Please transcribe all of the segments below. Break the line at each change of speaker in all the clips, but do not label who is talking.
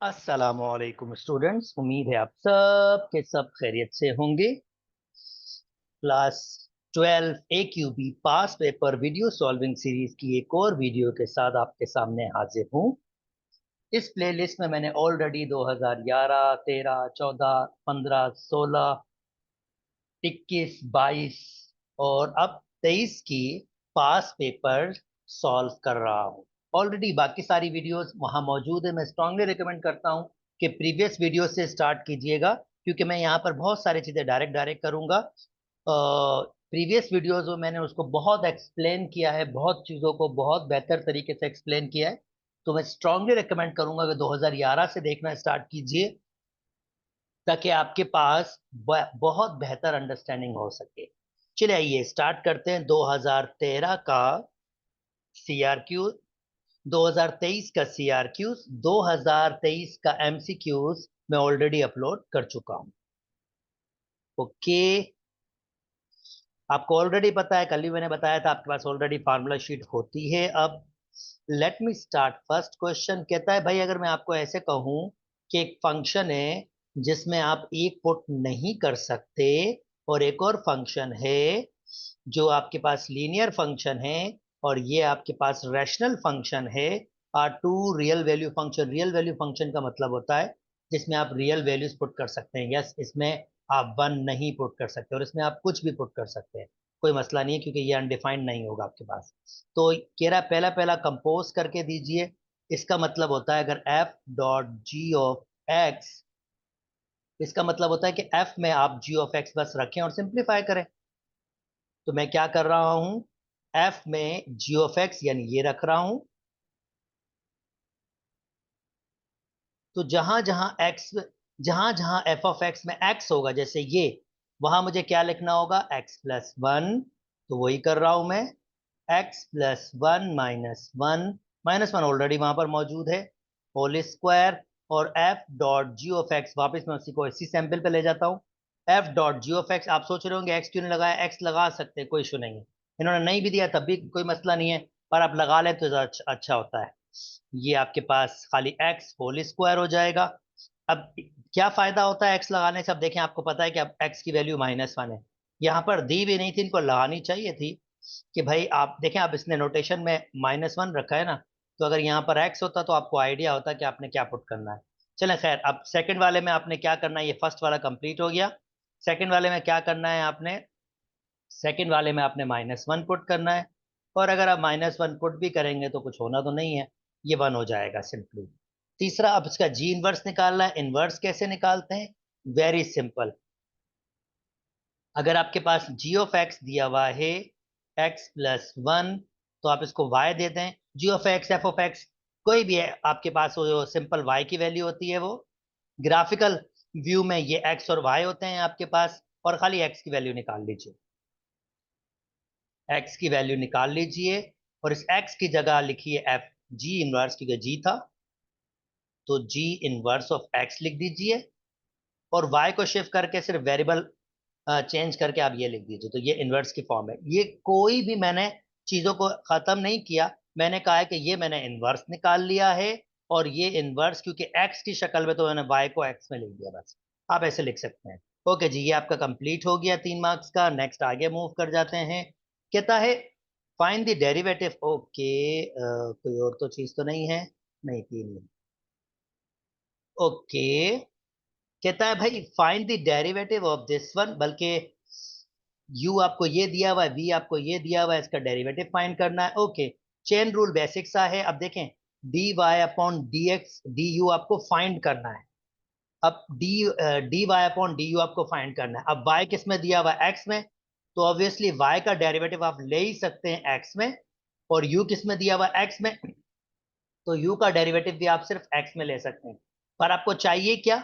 अस्सलामुअलैकुम स्टूडेंट्स, उम्मीद है आप सब के सब खैरियत से होंगे। क्लास 12 AQB पास पेपर वीडियो सॉल्विंग सीरीज की एक और वीडियो के साथ आपके सामने हाजिर हूँ। इस प्लेलिस्ट में मैंने ऑलरेडी 2011, 13, 14, 15, 16, 21, 22 और अब 23 की पास पेपर सॉल्व कर रहा हूँ। ऑलरेडी बाकी सारी वीडियोस वहाँ मौजूद है। मैं स्ट्रांगली रिकमेंड करता हूँ कि प्रीवियस वीडियो से स्टार्ट कीजिएगा, क्योंकि मैं यहाँ पर बहुत सारी चीज़ें डायरेक्ट डायरेक्ट करूँगा। प्रीवियस वीडियोस में मैंने उसको बहुत एक्सप्लेन किया है, बहुत चीज़ों को बहुत बेहतर तरीके से एक्सप्लेन किया है। तो मैं स्ट्रांगली रिकमेंड करूँगा कि 2011 से देखना स्टार्ट कीजिए, ताकि आपके पास बहुत बेहतर अंडरस्टैंडिंग हो सके। चलिए आइए स्टार्ट करते हैं। 2013 का CRQ, 2023 का CRQ, 2023 का MCQs मैं ऑलरेडी अपलोड कर चुका हूं। ओके, आपको ऑलरेडी पता है, कल ही मैंने बताया था आपके पास ऑलरेडी फार्मूला शीट होती है। अब let me start. First question कहता है, भाई अगर मैं आपको ऐसे कहूं कि एक फंक्शन है जिसमें आप एक पुट नहीं कर सकते, और एक और फंक्शन है जो आपके पास लीनियर फंक्शन है, और ये आपके पास रैशनल फंक्शन है, R to real value function. Real value function का मतलब होता है जिसमें आप रियल वैल्यूज पुट कर सकते हैं। यस, इसमें आप वन नहीं पुट कर सकते, और इसमें आप कुछ भी पुट कर सकते हैं, कोई मसला नहीं है, क्योंकि ये अनडिफाइंड नहीं होगा आपके पास। तो कह रहा पहला पहला कंपोज करके दीजिए। इसका मतलब होता है अगर F dot G of x, इसका मतलब होता है कि एफ में आप जी ऑफ एक्स बस रखें और सिंप्लीफाई करें। तो मैं क्या कर रहा हूं, एफ में जी ऑफ एक्स यानी ये रख रहा हूं। तो जहां जहां एक्स, जहां जहां एफ ऑफ एक्स में एक्स होगा, जैसे ये, वहां मुझे क्या लिखना होगा, एक्स प्लस वन। तो वही कर रहा हूं मैं, x plus one minus one. Minus one already वहां पर मौजूद है, होल स्क्वायर। और F dot G of x, वापिस मैं उसी को इसी सैंपल पे ले जाता हूँ। F dot G of x, आप सोच रहे होंगे एक्स क्यों नहीं लगाया, एक्स लगा सकते हैं, कोई इशू नहीं है। इन्होंने नहीं भी दिया तब भी कोई मसला नहीं है, पर आप लगा लें तो ज़्यादा अच्छा होता है। ये आपके पास खाली एक्स होल स्क्वायर हो जाएगा। अब क्या फायदा होता है एक्स लगाने से, अब देखें, आपको पता है कि अब एक्स की वैल्यू -1 है। यहाँ पर दी भी नहीं थी, इनको लगानी चाहिए थी कि भाई, आप देखें, आप इसने नोटेशन में -1 रखा है ना, तो अगर यहाँ पर एक्स होता तो आपको आइडिया होता कि आपने क्या पुट करना है। चलें खैर, अब सेकंड वाले में आपने क्या करना है, ये फर्स्ट वाला कंप्लीट हो गया। सेकंड वाले में क्या करना है आपने, सेकंड वाले में आपने -1 पुट करना है। और अगर आप -1 पुट भी करेंगे तो कुछ होना तो नहीं है, ये 1 हो जाएगा सिंपली। तीसरा, अब इसका जी इनवर्स निकालना है। इनवर्स कैसे निकालते हैं, वेरी सिंपल। अगर आपके पास जी ऑफ एक्स दिया हुआ है एक्स प्लस वन, तो आप इसको वाई दे दें। G of x, f of x, कोई भी है आपके पास, वो जो सिंपल वाई की वैल्यू होती है, वो ग्राफिकल व्यू में ये एक्स और वाई होते हैं आपके पास। और खाली एक्स की वैल्यू निकाल लीजिए, एक्स की वैल्यू निकाल लीजिए। और इस एक्स की जगह लिखिए एफ जी इनवर्स, क्योंकि जी था, तो जी इनवर्स ऑफ एक्स लिख दीजिए। और वाई को शिफ्ट करके सिर्फ वेरिएबल चेंज करके आप ये लिख दीजिए, तो ये इनवर्स की फॉर्म है। ये कोई भी मैंने चीजों को खत्म नहीं किया, मैंने कहा है कि ये मैंने इनवर्स निकाल लिया है, और ये इनवर्स क्योंकि एक्स की शक्ल में, तो मैंने वाई को एक्स में लिख दिया बस। आप ऐसे लिख सकते हैं। ओके जी, ये आपका कंप्लीट हो गया 3 मार्क्स का। नेक्स्ट आगे मूव कर जाते हैं। कहता है फाइंड द डेरिवेटिव। ओके, कोई और तो चीज तो नहीं है, नहीं, 3 ही। ओके, कहता है भाई find the derivative of this one, बल्कि यू आपको ये दिया हुआ है, वी आपको ये दिया हुआ है, इसका डेरिवेटिव फाइंड करना है। ओके, चेन रूल बेसिक सा है। अब देखें, d y upon d x d u आपको फाइंड करना है। अब d y upon d u आपको फाइंड करना है। अब वाई किस में दिया हुआ है, एक्स में, तो ऑब्वियसली वाई का डेरिवेटिव आप ले ही सकते हैं एक्स में। और यू किस में दिया हुआ है, एक्स में, तो यू का डेरिवेटिव भी आप सिर्फ एक्स में ले सकते हैं। पर आपको चाहिए क्या,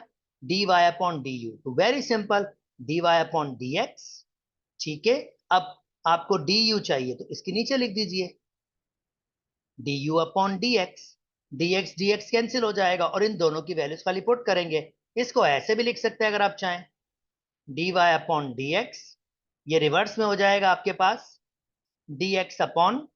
d y upon d u, तो very simple, d y upon d x. ठीक है, अब आपको डी यू चाहिए तो इसके नीचे लिख दीजिए D you upon d x. D x cancel हो जाएगा, और इन दोनों की वैल्यूज खाली पुट करेंगे। इसको ऐसे भी लिख सकते हैं अगर आप चाहें, d y upon d x, ये रिवर्स में हो जाएगा आपके पास, d x upon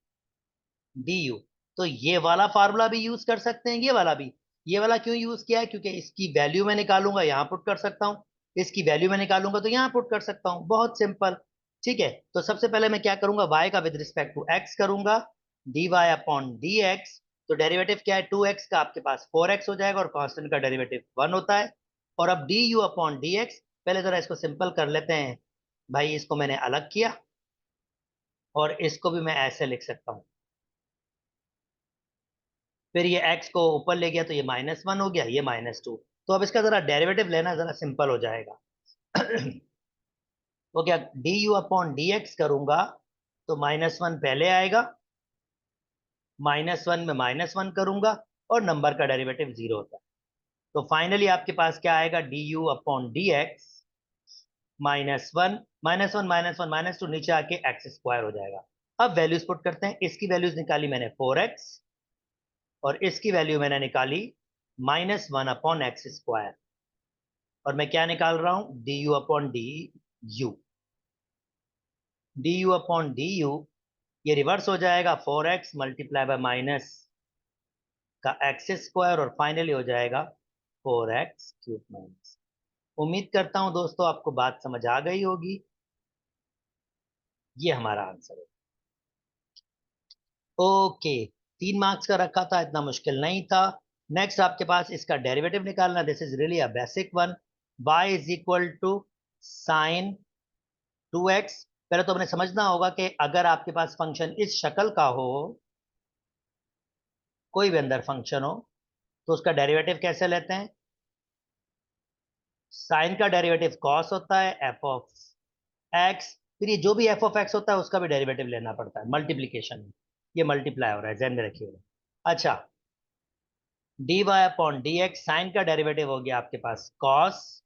d u. तो ये वाला फार्मूला भी यूज कर सकते हैं, ये वाला भी। ये वाला क्यों यूज किया है? क्योंकि इसकी वैल्यू मैं निकालूंगा, यहाँ पुट कर सकता हूँ, इसकी वैल्यू मैं निकालूंगा तो यहाँ पुट कर सकता हूँ, बहुत सिंपल। ठीक है, तो सबसे पहले मैं क्या करूंगा, y का विद रिस्पेक्ट टू x करूंगा, dy अपॉन dx। तो डेरिवेटिव क्या है, 2x का आपके पास 4x हो जाएगा, और कांस्टेंट का डेरिवेटिव 1 होता है। और अब du अपॉन dx, पहले जरा इसको सिंपल कर लेते हैं भाई, इसको मैंने अलग किया और इसको भी मैं ऐसे लिख सकता हूँ। फिर ये x को ऊपर ले गया तो ये -1 हो गया, ये -2। तो अब इसका जरा डेरिवेटिव लेना जरा सिंपल हो जाएगा। तो क्या, du अपॉन dx करूंगा तो -1 पहले आएगा, -1 में -1 करूंगा, और नंबर का डेरिवेटिव 0 होता है। तो फाइनली आपके पास क्या आएगा, du अपॉन dx -1, -1 -1 -2, नीचे आके x स्क्वायर हो जाएगा। अब वैल्यूज पुट करते हैं, इसकी वैल्यूज निकाली मैंने 4x, और इसकी वैल्यू मैंने निकाली -1 अपॉन एक्स स्क्वायर। और मैं क्या निकाल रहा हूं, du upon du upon du, ये रिवर्स हो जाएगा, 4x मल्टीप्लाई बाय माइनस का एक्स स्क्वायर, और फाइनली हो जाएगा 4x³ माइनस। उम्मीद करता हूं दोस्तों आपको बात समझ आ गई होगी। ये हमारा आंसर है। ओके, 3 मार्क्स का रखा था, इतना मुश्किल नहीं था। नेक्स्ट आपके पास इसका डेरिवेटिव निकालना, this is really a basic one. y is equal to sine 2x। पहले तो हमें समझना होगा कि अगर आपके पास फंक्शन इस शक्ल का हो, कोई भी अंदर फंक्शन हो, तो उसका डेरिवेटिव कैसे लेते हैं। साइन का डेरिवेटिव कॉस होता है, एफ ऑफ एक्स। फिर ये जो भी एफ ऑफ एक्स होता है उसका भी डेरिवेटिव लेना पड़ता है मल्टीप्लीकेशन में। ये मल्टीप्लाई हो रहा है, ध्यान में रखिएगा। अच्छा, d y upon d x, sine का डेरिवेटिव हो गया आपके पास कॉस,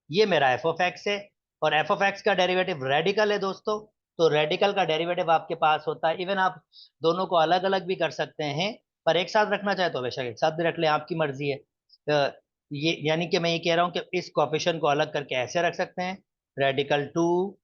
ये मेरा एफ ऑफ एक्स है। और एफ ऑफ एक्स का डेरिवेटिव रेडिकल है दोस्तों। तो रेडिकल का डेरिवेटिव आपके पास होता है, इवन आप दोनों को अलग अलग भी कर सकते हैं, पर एक साथ रखना चाहे तो बेशक एक साथ भी रख लें, आपकी मर्जी है। ये यानी कि मैं ये कह रहा हूँ कि इस कोफिशिएंट को अलग करके ऐसे रख सकते हैं, रेडिकल 2,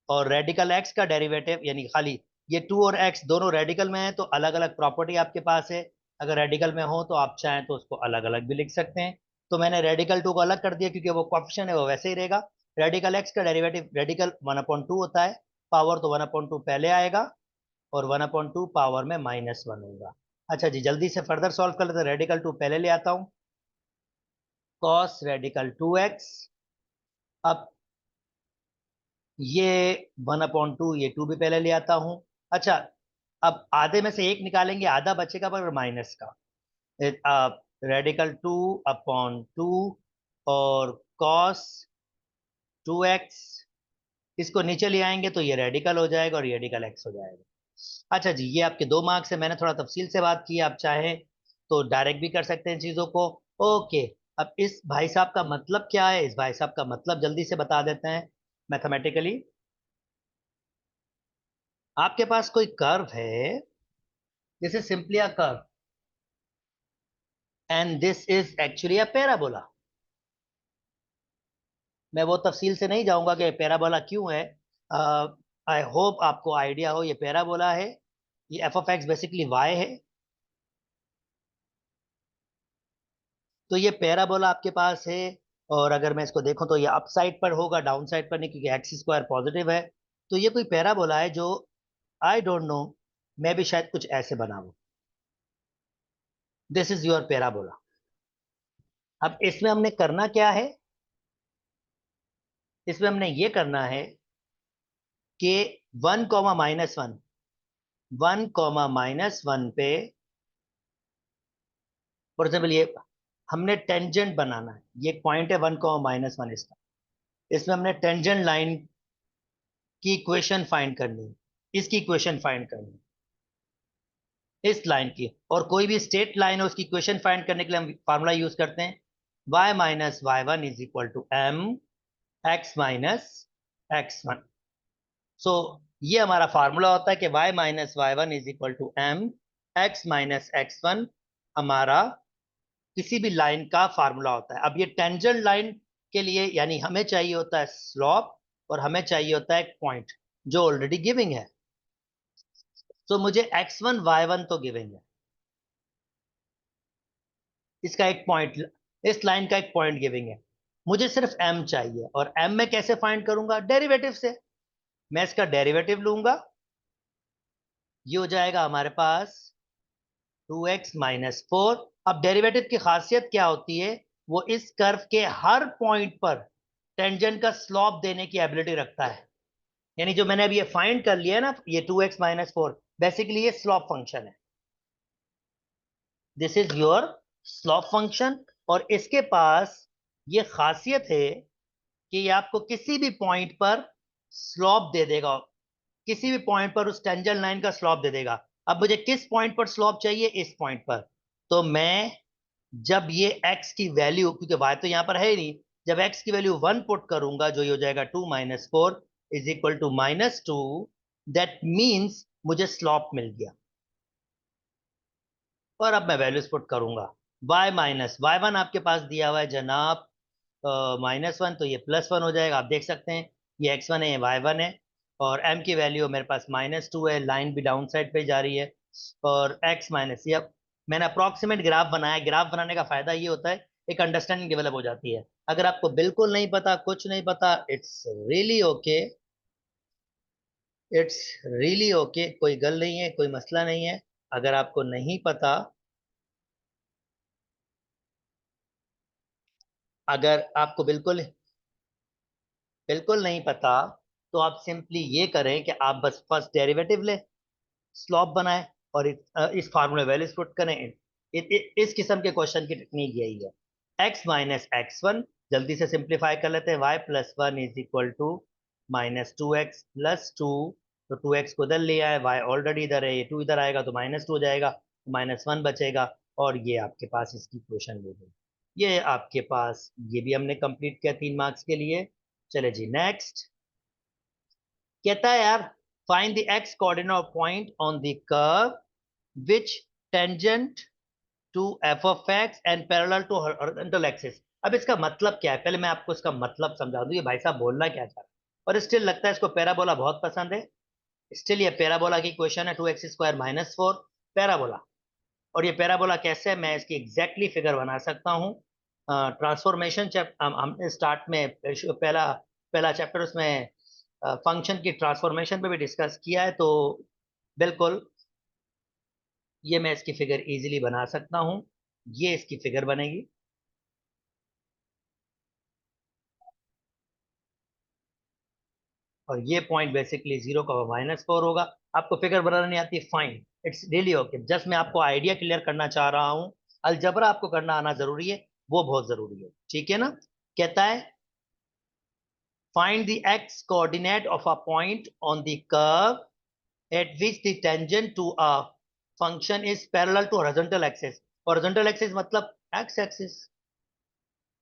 और रेडिकल एक्स का डेरिवेटिव यानी खाली ये 2 और x दोनों रेडिकल में है, तो अलग अलग प्रॉपर्टी आपके पास है। अगर रेडिकल में हो तो आप चाहें तो उसको अलग अलग भी लिख सकते हैं। तो मैंने रेडिकल 2 को अलग कर दिया क्योंकि वो कोफिशिएंट है, वो वैसे ही रहेगा। रेडिकल एक्स का डेरिवेटिव रेडिकल 1/2 होता है, पावर तो 1/2 पहले आएगा, और 1/2 पावर में -1 होगा। अच्छा जी, जल्दी से फर्दर सॉल्व कर लेते हैं। रेडिकल 2 पहले ले आता हूँ, कॉस रेडिकल 2x। अब ये 1/2, ये 2 भी पहले ले आता हूं। अच्छा, अब आधे में से एक निकालेंगे, आधा बचेगा पर माइनस का। रेडिकल 2/2 और कॉस 2x, इसको नीचे ले आएंगे तो ये रेडिकल हो जाएगा और ये रेडिकल एक्स हो जाएगा। अच्छा जी, ये आपके 2 मार्क्स है, मैंने थोड़ा तफसील से बात की, आप चाहें तो डायरेक्ट भी कर सकते हैं चीजों को। ओके, अब इस भाई साहब का मतलब क्या है, इस भाई साहब का मतलब जल्दी से बता देते हैं मैथमेटिकली। आपके पास कोई कर्व है, this is simply a curve, and this is actually a parabola. मैं वो तफसील से नहीं जाऊंगा कि पैराबोला क्यों है। आई होप आपको आइडिया हो, ये पैराबोला है, ये f of x basically y है। तो ये पैराबोला आपके पास है, और अगर मैं इसको देखूं तो ये अप साइड पर होगा, डाउन साइड पर नहीं, क्योंकि एक्स स्क्वायर पॉजिटिव है। तो ये कोई पैराबोला है जो, आई डोंट नो, मैं भी शायद कुछ ऐसे बनाऊं। This is your parabola. अब इसमें हमने करना क्या है, इसमें हमने ये करना है कि 1, -1, 1, -1 पे, फॉर एग्जाम्पल ये हमने टेंजेंट बनाना है, ये पॉइंट है 1, -1 इसका। इसमें हमने टेंजेंट लाइन की इक्वेशन फाइंड करनी है, इसकी इक्वेशन फाइंड करनी है, इस लाइन की। और कोई भी स्ट्रेट लाइन है उसकी इक्वेशन फाइंड करने के लिए हम फार्मूला यूज करते हैं, y-y1 is equal to m x-x1। So ये हमारा फार्मूला होता है कि y-y1 is equal to m x-x1 हमारा किसी भी लाइन का फार्मूला होता है। अब ये टेंजेंट लाइन के लिए यानी हमें चाहिए होता है स्लॉप, और हमें चाहिए होता है पॉइंट जो ऑलरेडी गिविंग है। तो मुझे x1 y1 तो गिविंग है, इसका एक पॉइंट, इस लाइन का एक पॉइंट गिविंग है, मुझे सिर्फ m चाहिए, और m मैं कैसे फाइंड करूंगा? डेरिवेटिव से। मैं इसका डेरिवेटिव लूंगा, ये हो जाएगा हमारे पास 2x-4। अब डेरिवेटिव की खासियत क्या होती है? वो इस कर्व के हर पॉइंट पर टेंजेंट का स्लॉप देने की एबिलिटी रखता है। यानी जो मैंने अभी ये फाइंड कर लिया है ना, ये 2x-4, बेसिकली ये स्लॉप फंक्शन है। This is your slope function, और इसके पास ये खासियत है कि ये आपको किसी भी पॉइंट पर स्लॉप दे देगा, किसी भी पॉइंट पर उस टेंजेंट लाइन का स्लॉप दे देगा। अब मुझे किस पॉइंट पर स्लॉप चाहिए? इस पॉइंट पर। तो मैं जब ये x की वैल्यू, क्योंकि y तो यहां पर है ही नहीं, जब x की वैल्यू 1 पुट करूंगा, जो ये हो जाएगा 2-4 is equal to -2, that means मुझे स्लॉप मिल गया। और अब मैं वैल्यूज पुट करूंगा, y-y1 आपके पास दिया हुआ है जनाब -1, तो ये +1 हो जाएगा। आप देख सकते हैं ये x1 है, ये y1 है, और m की वैल्यू मेरे पास -2 है, लाइन भी डाउन साइड पे जा रही है, और x माइनस, ये अब मैंने अप्रोक्सीमेट ग्राफ बनाया। ग्राफ बनाने का फायदा ये होता है, एक अंडरस्टैंडिंग डेवलप हो जाती है। अगर आपको बिल्कुल नहीं पता, कुछ नहीं पता, it's really okay, it's really okay, कोई गल नहीं है, कोई मसला नहीं है। अगर आपको नहीं पता, अगर आपको बिल्कुल बिल्कुल नहीं पता, तो आप सिंपली ये करें कि आप बस फर्स्ट डेरिवेटिव लें, स्लॉप बनाएं, और इस फार्मूले वैल्यूज पुट करें। इस किस्म के क्वेश्चन की टेक्निक यही है। x-x1, जल्दी से सिंप्लीफाई कर लेते हैं। y+1 is equal to -2x+2, तो 2x को इधर ले आए, y ऑलरेडी इधर है, ये 2 इधर आएगा तो -2 हो जाएगा, -1 बचेगा, और ये आपके पास इसकी इक्वेशन ले गई। ये आपके पास, ये भी हमने कंप्लीट किया 3 मार्क्स के लिए। चले जी नेक्स्ट। कहता है यार, find the x coordinate of point on the curve which tangent to f of x and parallel to horizontal axis. अब इसका मतलब क्या है? पहले मैं आपको इसका मतलब समझा दूं, ये भाई साहब बोलना क्या चाह रहा है। और स्टिल लगता है इसको पैराबोला बहुत पसंद है। स्टिल ये पैराबोला की क्वेश्चन है, 2x² - 4 पैराबोला। और ये पैराबोला कैसे है, मैं इसकी एग्जैक्टली फिगर बना सकता हूँ। ट्रांसफॉर्मेशन हमने स्टार्ट में पहला पहला चैप्टर उसमें फंक्शन की ट्रांसफॉर्मेशन पे भी डिस्कस किया है, तो बिल्कुल ये मैं इसकी फिगर इजीली बना सकता हूँ। ये इसकी फिगर बनेगी, और ये पॉइंट बेसिकली 0 का -4 होगा। आपको फिगर बनाना नहीं आती, fine, it's really okay, just मैं आपको आइडिया क्लियर करना चाह रहा हूँ। अलजबरा आपको करना आना जरूरी है, वो बहुत जरूरी है, ठीक है ना। कहता है find the x coordinate of a point on the curve at which the tangent to a function is parallel to horizontal axis। horizontal axis मतलब x axis,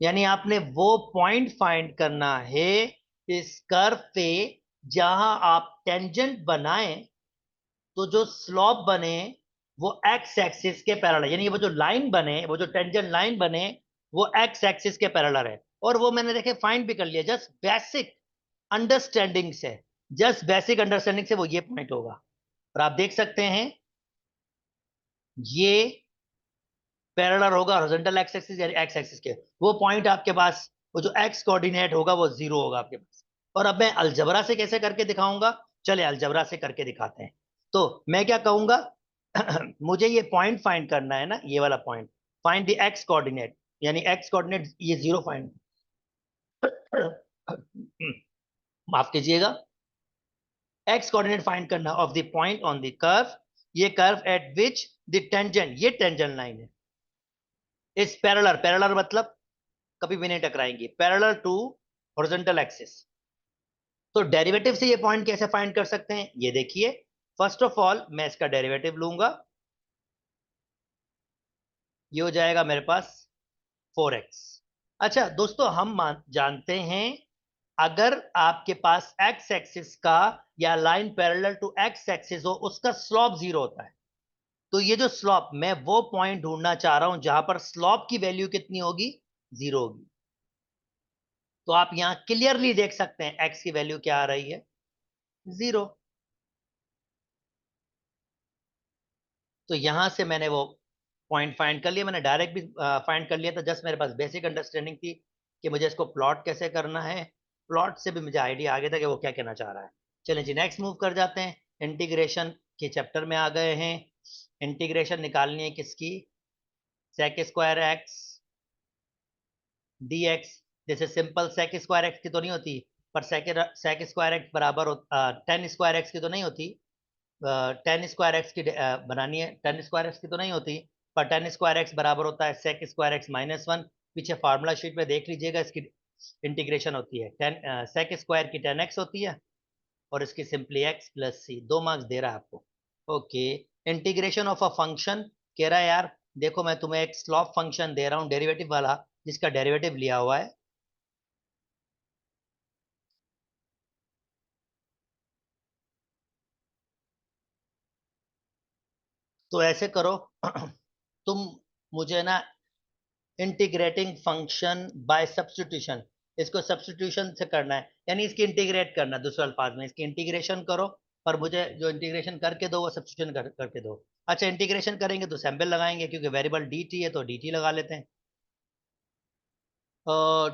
यानी आपने वो पॉइंट फाइंड करना है इस कर्व पे जहां आप टेंजेंट बनाएं, तो जो स्लॉप बने वो एक्स एक्सिस के पैरेलल, यानी वो जो लाइन बने, वो जो टेंजेंट लाइन बने, वो एक्स एक्सिस के पैरेलल है। और वो मैंने देखे फाइंड भी कर लिया, जस्ट बेसिक अंडरस्टैंडिंग से, जस्ट बेसिक अंडरस्टैंडिंग से वो ये पॉइंट होगा। और आप देख सकते हैं ये पैरेलल होगा हॉरिजॉन्टल एक्स एक्सिस, यानी एक्स एक्सिस के। वो पॉइंट आपके पास, वो जो एक्स कोऑर्डिनेट होगा वो 0 होगा आपके पास। और अब मैं अलजबरा से कैसे करके दिखाऊंगा? चले अलजबरा से करके दिखाते हैं। तो मैं क्या कहूंगा, मुझे ये पॉइंट फाइंड करना है ना, ये वाला point, find the x coordinate, यानी एक्स कोऑर्डिनेट ये 0 फाइंड माफ कीजिएगा, एक्स कोऑर्डिनेट फाइंड करना of the point on the curve, ये curve at which the tangent, ये टेंजेंट लाइन है, इस पैरेलल, पैरेलल मतलब कभी भी नहीं टकराएंगी, पैरेलल टू हॉरिजॉन्टल एक्सिस। तो डेरिवेटिव से ये पॉइंट कैसे फाइंड कर सकते हैं, ये देखिए। फर्स्ट ऑफ ऑल मैं इसका डेरिवेटिव लूंगा, ये हो जाएगा मेरे पास 4x। अच्छा दोस्तों, हम जानते हैं अगर आपके पास एक्स एक्सिस का या line parallel to x axis हो, उसका स्लॉप 0 होता है। तो ये जो स्लॉप, मैं वो पॉइंट ढूंढना चाह रहा हूं जहां पर स्लॉप की वैल्यू कितनी होगी? 0 होगी। तो आप यहां क्लियरली देख सकते हैं एक्स की वैल्यू क्या आ रही है? 0। तो यहां से मैंने वो पॉइंट फाइंड कर लिया मैंने, डायरेक्ट भी फाइंड कर लिया था, जस्ट मेरे पास बेसिक अंडरस्टैंडिंग थी कि मुझे इसको प्लॉट कैसे करना है। प्लॉट से भी मुझे आइडिया आ गया था कि वो क्या कहना चाह रहा है। चलिए जी नेक्स्ट मूव कर जाते हैं, इंटीग्रेशन के चैप्टर में आ गए हैं। इंटीग्रेशन निकालनी है किसकी, sec square x d x. जैसे सिंपल सेक स्क्वायर एक्स की तो नहीं होती, पर सेक स्क्वायर एक्स बराबर टेन स्क्वायर एक्स की तो नहीं होती। टेन स्क्वायर एक्स की बनानी है, टेन स्क्वायर एक्स की तो नहीं होती, पर टेन स्क्वायर एक्स बराबर होता है sec square x minus one. पीछे फार्मूला शीट में देख लीजिएगा, इसकी इंटीग्रेशन होती है टेन सेक स्क्वायर की टेन एक्स होती है, और इसकी simply x plus c. 2 marks दे रहा है आपको। Okay, integration of a function कह रहा है यार, देखो मैं तुम्हें एक स्लॉप फंक्शन दे रहा हूँ डेरिवेटिव वाला, जिसका डेरिवेटिव लिया हुआ है। तो ऐसे करो तुम मुझे ना इंटीग्रेटिंग फंक्शन बाय सब्स्टिट्यूशन, इसको सब्स्टिट्यूशन से करना है, यानी इसकी इंटीग्रेट करना, दूसरे अल्फाज में इसकी इंटीग्रेशन करो, पर मुझे जो इंटीग्रेशन करके दो वो सब्स्टिट्यूशन करके दो। अच्छा, इंटीग्रेशन करेंगे तो सैम्पल लगाएंगे, क्योंकि वेरिएबल डी टी है तो डी टी लगा लेते हैं।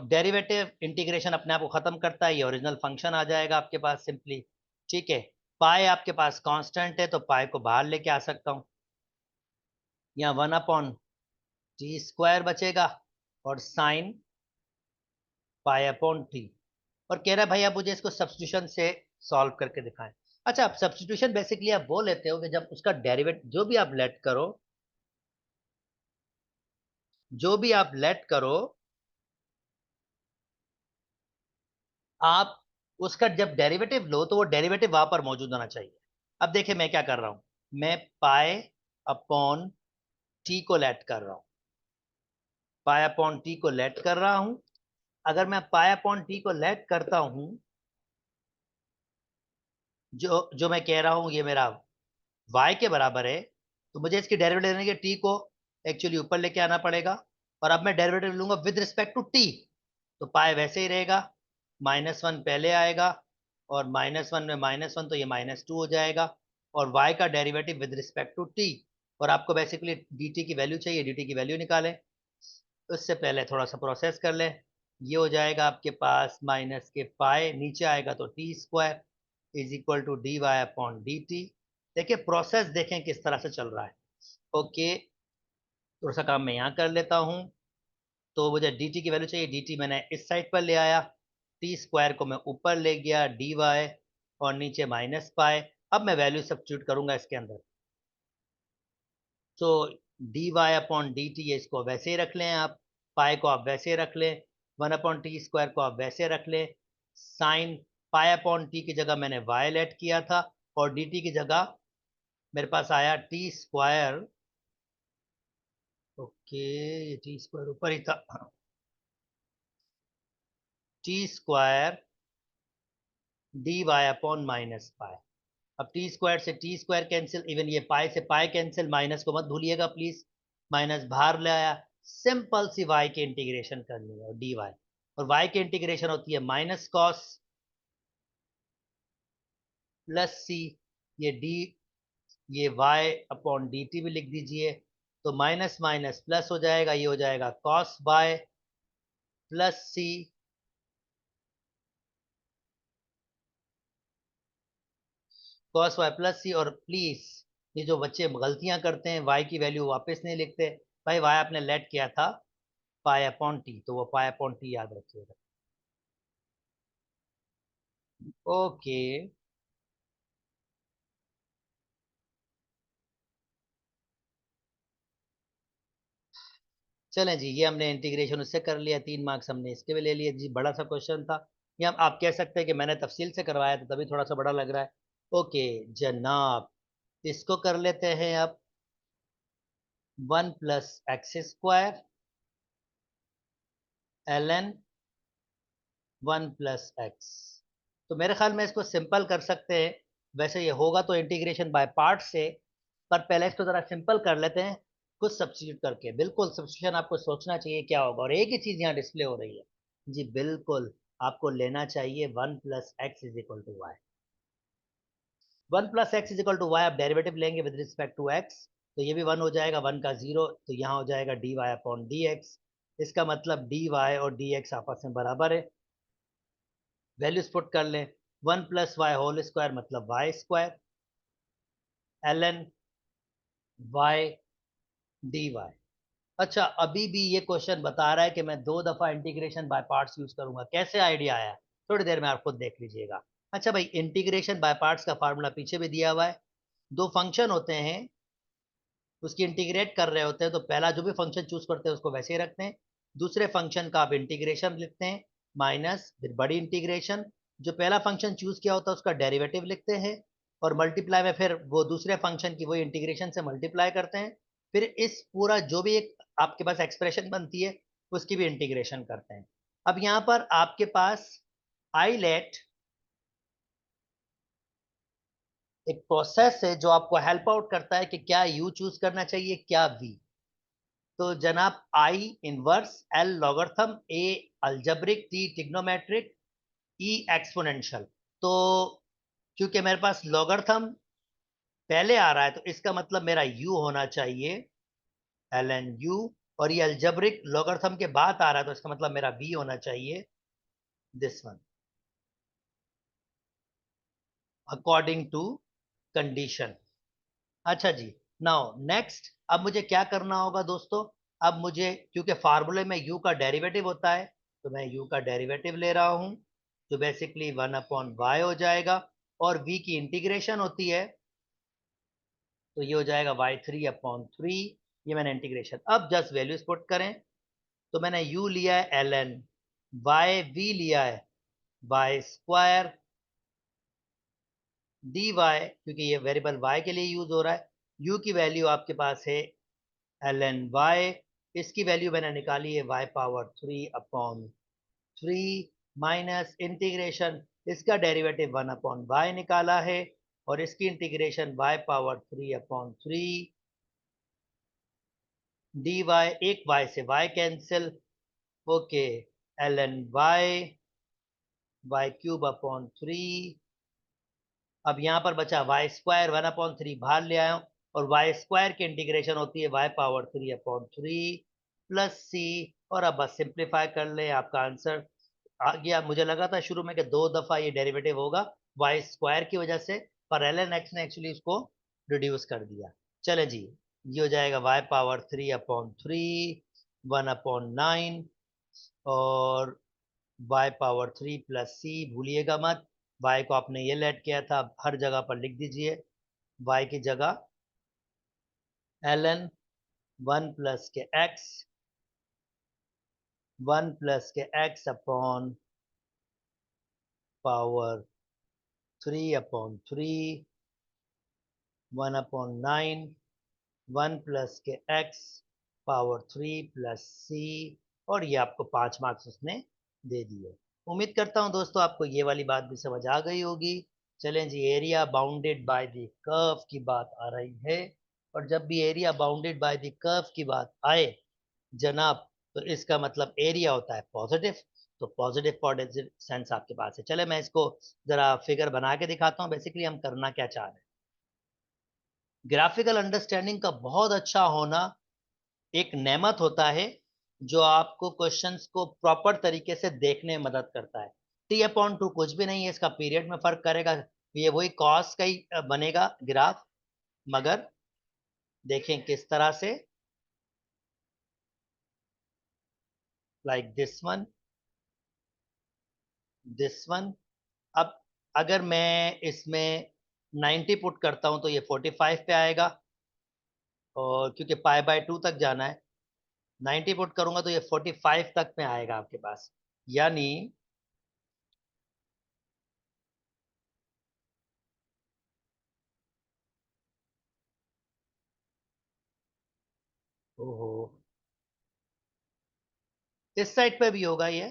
डेरिवेटिव इंटीग्रेशन अपने आप को खत्म करता है, ये ओरिजिनल फंक्शन आ जाएगा आपके पास सिंपली। ठीक है, पाई आपके पास कांस्टेंट है तो पाई को बाहर लेके आ सकता हूँ, यहाँ 1/t² बचेगा, और साइन पाई अपॉन टी। और कह रहा है भाई आप मुझे इसको सब्स्टिट्यूशन से सॉल्व करके दिखाएं। अच्छा, आप सब्स्टिट्यूशन बेसिकली आप वो लेते हो कि जब उसका डेरिवेट जो भी आप लेट करो, जो भी आप लेट करो, आप उसका जब डेरिवेटिव लो तो वो डेरिवेटिव वहां पर मौजूद होना चाहिए। अब देखिए मैं क्या कर रहा हूं, मैं पाई अपॉन टी को लेट कर रहा हूं, पाई अपॉन टी को लेट कर रहा हूं। अगर मैं पाई अपॉन टी को लेट करता हूं, जो जो मैं कह रहा हूं ये मेरा y के बराबर है, तो मुझे इसकी डेरिवेटिव लेने के t को एक्चुअली ऊपर लेके आना पड़ेगा। और अब मैं डेरिवेटिव लूंगा विद रिस्पेक्ट टू t, तो पाए वैसे ही रहेगा, -1 पहले आएगा, और -1 में -1 तो ये -2 हो जाएगा, और y का derivative with respect to t। और आपको बेसिकली dt की वैल्यू चाहिए, dt की वैल्यू निकालें। उससे पहले थोड़ा सा प्रोसेस कर लें, ये हो जाएगा आपके पास माइनस के पाए, नीचे आएगा तो t² is equal to d y upon d t. देखिए प्रोसेस देखें किस तरह से चल रहा है। ओके, थोड़ा सा काम मैं यहाँ कर लेता हूँ। तो मुझे डी टी की वैल्यू चाहिए, डी टी मैंने इस साइड पर ले आया, t² को मैं ऊपर ले गया, डी वाई, और नीचे माइनस पाए। अब मैं वैल्यू सब्स्टिट्यूट करूंगा इसके अंदर, तो d y upon d t, इसको वैसे ही रख लें आप, पाई को आप वैसे ही रख लें, 1/t² को आप वैसे रख लें। साइन पाई अपॉन टी की जगह मैंने वाई लेट किया था, और डी टी की जगह मेरे पास आया t²। ओके, ये t² ऊपर ही था, t² dy upon minus pi. अब t² से t² कैंसिल, इवन ये पाई से पाई कैंसिल, माइनस को मत भूलिएगा प्लीज, माइनस बाहर ले आया। सिंपल सी y की इंटीग्रेशन करनी है, और dy, और y की इंटीग्रेशन होती है माइनस कॉस प्लस सी, ये d, ये y अपॉन डी टी भी लिख दीजिए। तो माइनस माइनस प्लस हो जाएगा, ये हो जाएगा cos by plus c, cos y plus c. और प्लीज, ये जो बच्चे गलतियां करते हैं, वाई की वैल्यू वापस नहीं लिखते, भाई वाई आपने लेट किया था पाई अपॉन टी, तो वो पाई अपॉन टी याद रखिएगा। ओके, चलें जी, ये हमने इंटीग्रेशन उससे कर लिया, 3 मार्क्स हमने इसके भी ले लिए जी, बड़ा सा क्वेश्चन था। ये हम आप कह सकते हैं कि मैंने तफसील से करवाया था तभी थोड़ा सा बड़ा लग रहा है। ओके जनाब, इसको कर लेते हैं अब, 1+x² ln 1+x। तो मेरे ख्याल में इसको सिंपल कर सकते हैं, वैसे ये होगा तो इंटीग्रेशन बाय पार्ट से, पर पहले इसको जरा सिंपल कर लेते हैं कुछ सब्स्टिट्यूट करके। बिल्कुल सब्स्टिट्यूशन आपको सोचना चाहिए क्या होगा, और एक ही चीज यहाँ डिस्प्ले हो रही है जी, बिल्कुल आपको लेना चाहिए 1+x is equal to y. 1+x is equal to y, आप डेरिवेटिव लेंगे विद रिस्पेक्ट टू एक्स, तो ये भी 1 हो जाएगा, 1 का 0, तो यहाँ हो जाएगा dy अपॉन dx। इसका मतलब dy और dx आपस में बराबर है। वैल्यूज पुट कर लें, 1 प्लस वाई होल स्क्वायर मतलब y square ln y dy। अच्छा, अभी भी ये क्वेश्चन बता रहा है कि मैं 2 दफा इंटीग्रेशन बाय पार्ट्स यूज करूंगा। कैसे आइडिया आया, थोड़ी देर में आप खुद देख लीजिएगा। अच्छा भाई, इंटीग्रेशन बाय पार्ट्स का फार्मूला पीछे भी दिया हुआ है। दो फंक्शन होते हैं, उसकी इंटीग्रेट कर रहे होते हैं, तो पहला जो भी फंक्शन चूज करते हैं उसको वैसे ही रखते हैं। दूसरे फंक्शन का आप इंटीग्रेशन लिखते हैं, माइनस फिर बड़ी इंटीग्रेशन। जो पहला फंक्शन चूज किया होता है उसका डेरिवेटिव लिखते हैं, और मल्टीप्लाई में फिर वो दूसरे फंक्शन की वही इंटीग्रेशन से मल्टीप्लाई करते हैं। फिर इस पूरा जो भी एक आपके पास एक्सप्रेशन बनती है उसकी भी इंटीग्रेशन करते हैं। अब यहाँ पर आपके पास आईलेट एक प्रोसेस है जो आपको हेल्प आउट करता है कि क्या यू चूज करना चाहिए क्या वी। तो जनाब, आई इनवर्स, एल लॉगरिथम, ए अलजेब्रिक, टी ट्रिग्नोमेट्रिक, ई एक्सपोनेंशियल। तो क्योंकि मेरे पास लॉगरिथम पहले आ रहा है तो इसका मतलब मेरा यू होना चाहिए एल एन यू, और ये अलजेब्रिक लॉगरिथम के बाद आ रहा है तो इसका मतलब मेरा वी होना चाहिए this one, according to condition. अच्छा जी, नाउ नेक्स्ट, अब मुझे क्या करना होगा दोस्तों। अब मुझे, क्योंकि फार्मूले में u का डेरिवेटिव होता है, तो मैं u का डेरिवेटिव ले रहा हूं, जो बेसिकली 1/y हो जाएगा। और v की इंटीग्रेशन होती है, तो ये हो जाएगा y3/3। ये मैंने इंटीग्रेशन, अब जस्ट वैल्यूज पुट करें। तो मैंने u लिया है ln, y v लिया है y स्क्वायर dy, क्योंकि ये वेरिएबल y के लिए यूज हो रहा है। u की वैल्यू आपके पास है ln y, इसकी वैल्यू मैंने निकाली है y⁻3/3 माइनस इंटीग्रेशन, इसका डेरिवेटिव 1/y निकाला है, और इसकी इंटीग्रेशन y⁻3/3 dy, एक y से y cancel, okay, ln y3 अब यहाँ पर बचा वाई स्क्वायर 1/3 बाहर ले आया हूँ, और वाई स्क्वायर की इंटीग्रेशन होती है y⁻3/3 प्लस सी। और अब बस सिंप्लीफाई कर ले, आपका आंसर आ गया। मुझे लगा था शुरू में कि 2 दफा ये डेरिवेटिव होगा वाई स्क्वायर की वजह से, पर एल एन एक्स ने एक्चुअली उसको रिड्यूस कर दिया। चले जी, ये हो जाएगा y⁻3/3 1/9, और y⁻3 प्लस सी, भूलिएगा मत, y को आपने ये लेट किया था, हर जगह पर लिख दीजिए y की जगह ln 1 प्लस के x, 1 प्लस के x अपॉन पावर 3/3, 1/9, 1 प्लस के x पावर 3 प्लस सी, और ये आपको 5 मार्क्स उसने दे दिए। उम्मीद करता हूं दोस्तों आपको ये वाली बात भी समझ आ गई होगी। चलें जी, area bounded by the curve की बात आ रही है, और जब भी area bounded by the curve की बात आए जनाब, तो इसका मतलब एरिया होता है पॉजिटिव। तो पॉजिटिव कोऑर्डिनेट सेंस आपके पास है। चले मैं इसको जरा फिगर बना के दिखाता हूँ, बेसिकली हम करना क्या चाह रहे हैं। ग्राफिकल अंडरस्टैंडिंग का बहुत अच्छा होना एक नेमत होता है, जो आपको क्वेश्चंस को प्रॉपर तरीके से देखने में मदद करता है। t/2 कुछ भी नहीं है, इसका पीरियड में फर्क करेगा, ये वही कॉस का ही बनेगा ग्राफ, मगर देखें किस तरह से, लाइक दिस वन। अब अगर मैं इसमें 90 पुट करता हूं तो ये 45 पे आएगा, और क्योंकि π/2 तक जाना है, 90 पुट करूंगा तो ये 45 तक में आएगा आपके पास। यानी ओहो, इस साइड पे भी होगा ये।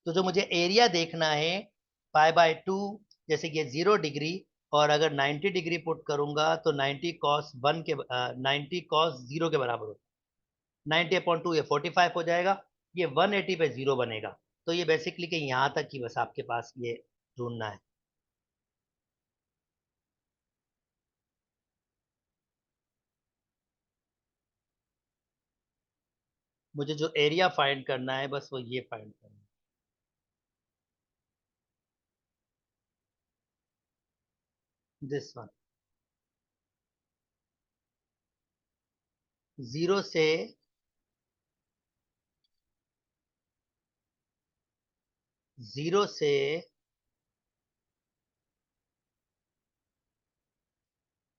तो जो मुझे एरिया देखना है π/2, जैसे कि 0 डिग्री, और अगर 90 डिग्री पुट करूंगा तो 90 cos 0 के बराबर होता है। 90/2 ये 45 हो जाएगा, ये 180 पे 0 बनेगा। तो ये बेसिकली कि यहाँ तक ही बस आपके पास ये ढूंढना है। मुझे जो एरिया फाइंड करना है बस वो ये फाइंड करना है, दिस वन। 0 से 0 से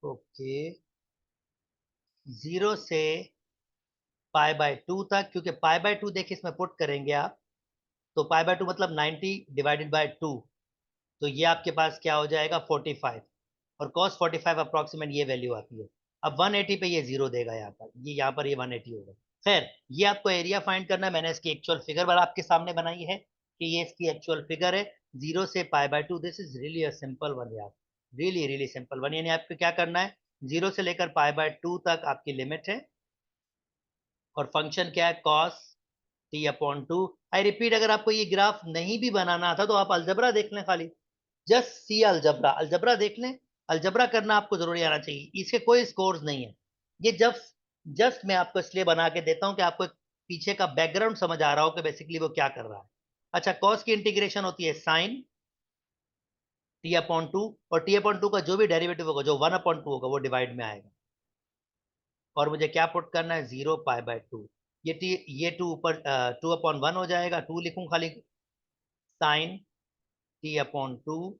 ओके 0 से π/2 तक, क्योंकि π/2 देखिए इसमें पुट करेंगे आप, तो π/2 मतलब 90 डिवाइडेड बाय 2, तो ये आपके पास क्या हो जाएगा 45, और cos 45 अप्रोक्सीमेट ये वैल्यू आती है। अब 180 पे ये जीरो देगा, यहाँ पर ये 180 होगा। खैर, ये आपको एरिया फाइंड करना है, मैंने इसकी एक्चुअल फिगर वाला आपके सामने बनाई है कि ये इसकी एक्चुअल फिगर है 0 से π/2। This is really a simple one यार, रियली रियली सिंपल वन। यानी आपको क्या करना है, 0 से लेकर π/2 तक आपकी लिमिट है, और फंक्शन क्या है cos t/2। आई रिपीट, अगर आपको ये ग्राफ नहीं भी बनाना था तो आप अलजबरा देख लें, खाली जस्ट सी अलजबरा, अलजबरा देख लें। अलजबरा करना आपको जरूरी आना चाहिए, इसके कोई स्कोर्स नहीं है। ये जस्ट जस्ट मैं आपको इसलिए बना के देता हूं कि आपको पीछे का बैकग्राउंड समझ आ रहा हो कि बेसिकली वो क्या कर रहा है। अच्छा, कॉस की इंटीग्रेशन होती है साइन t/2, और t/2 का जो भी डेरिवेटिव होगा, जो 1/2 होगा, वो डिवाइड में आएगा। और मुझे क्या पुट करना है, 0 π/2। ये टू ऊपर 2/1 हो जाएगा, 2 लिखूं खाली, साइन t/2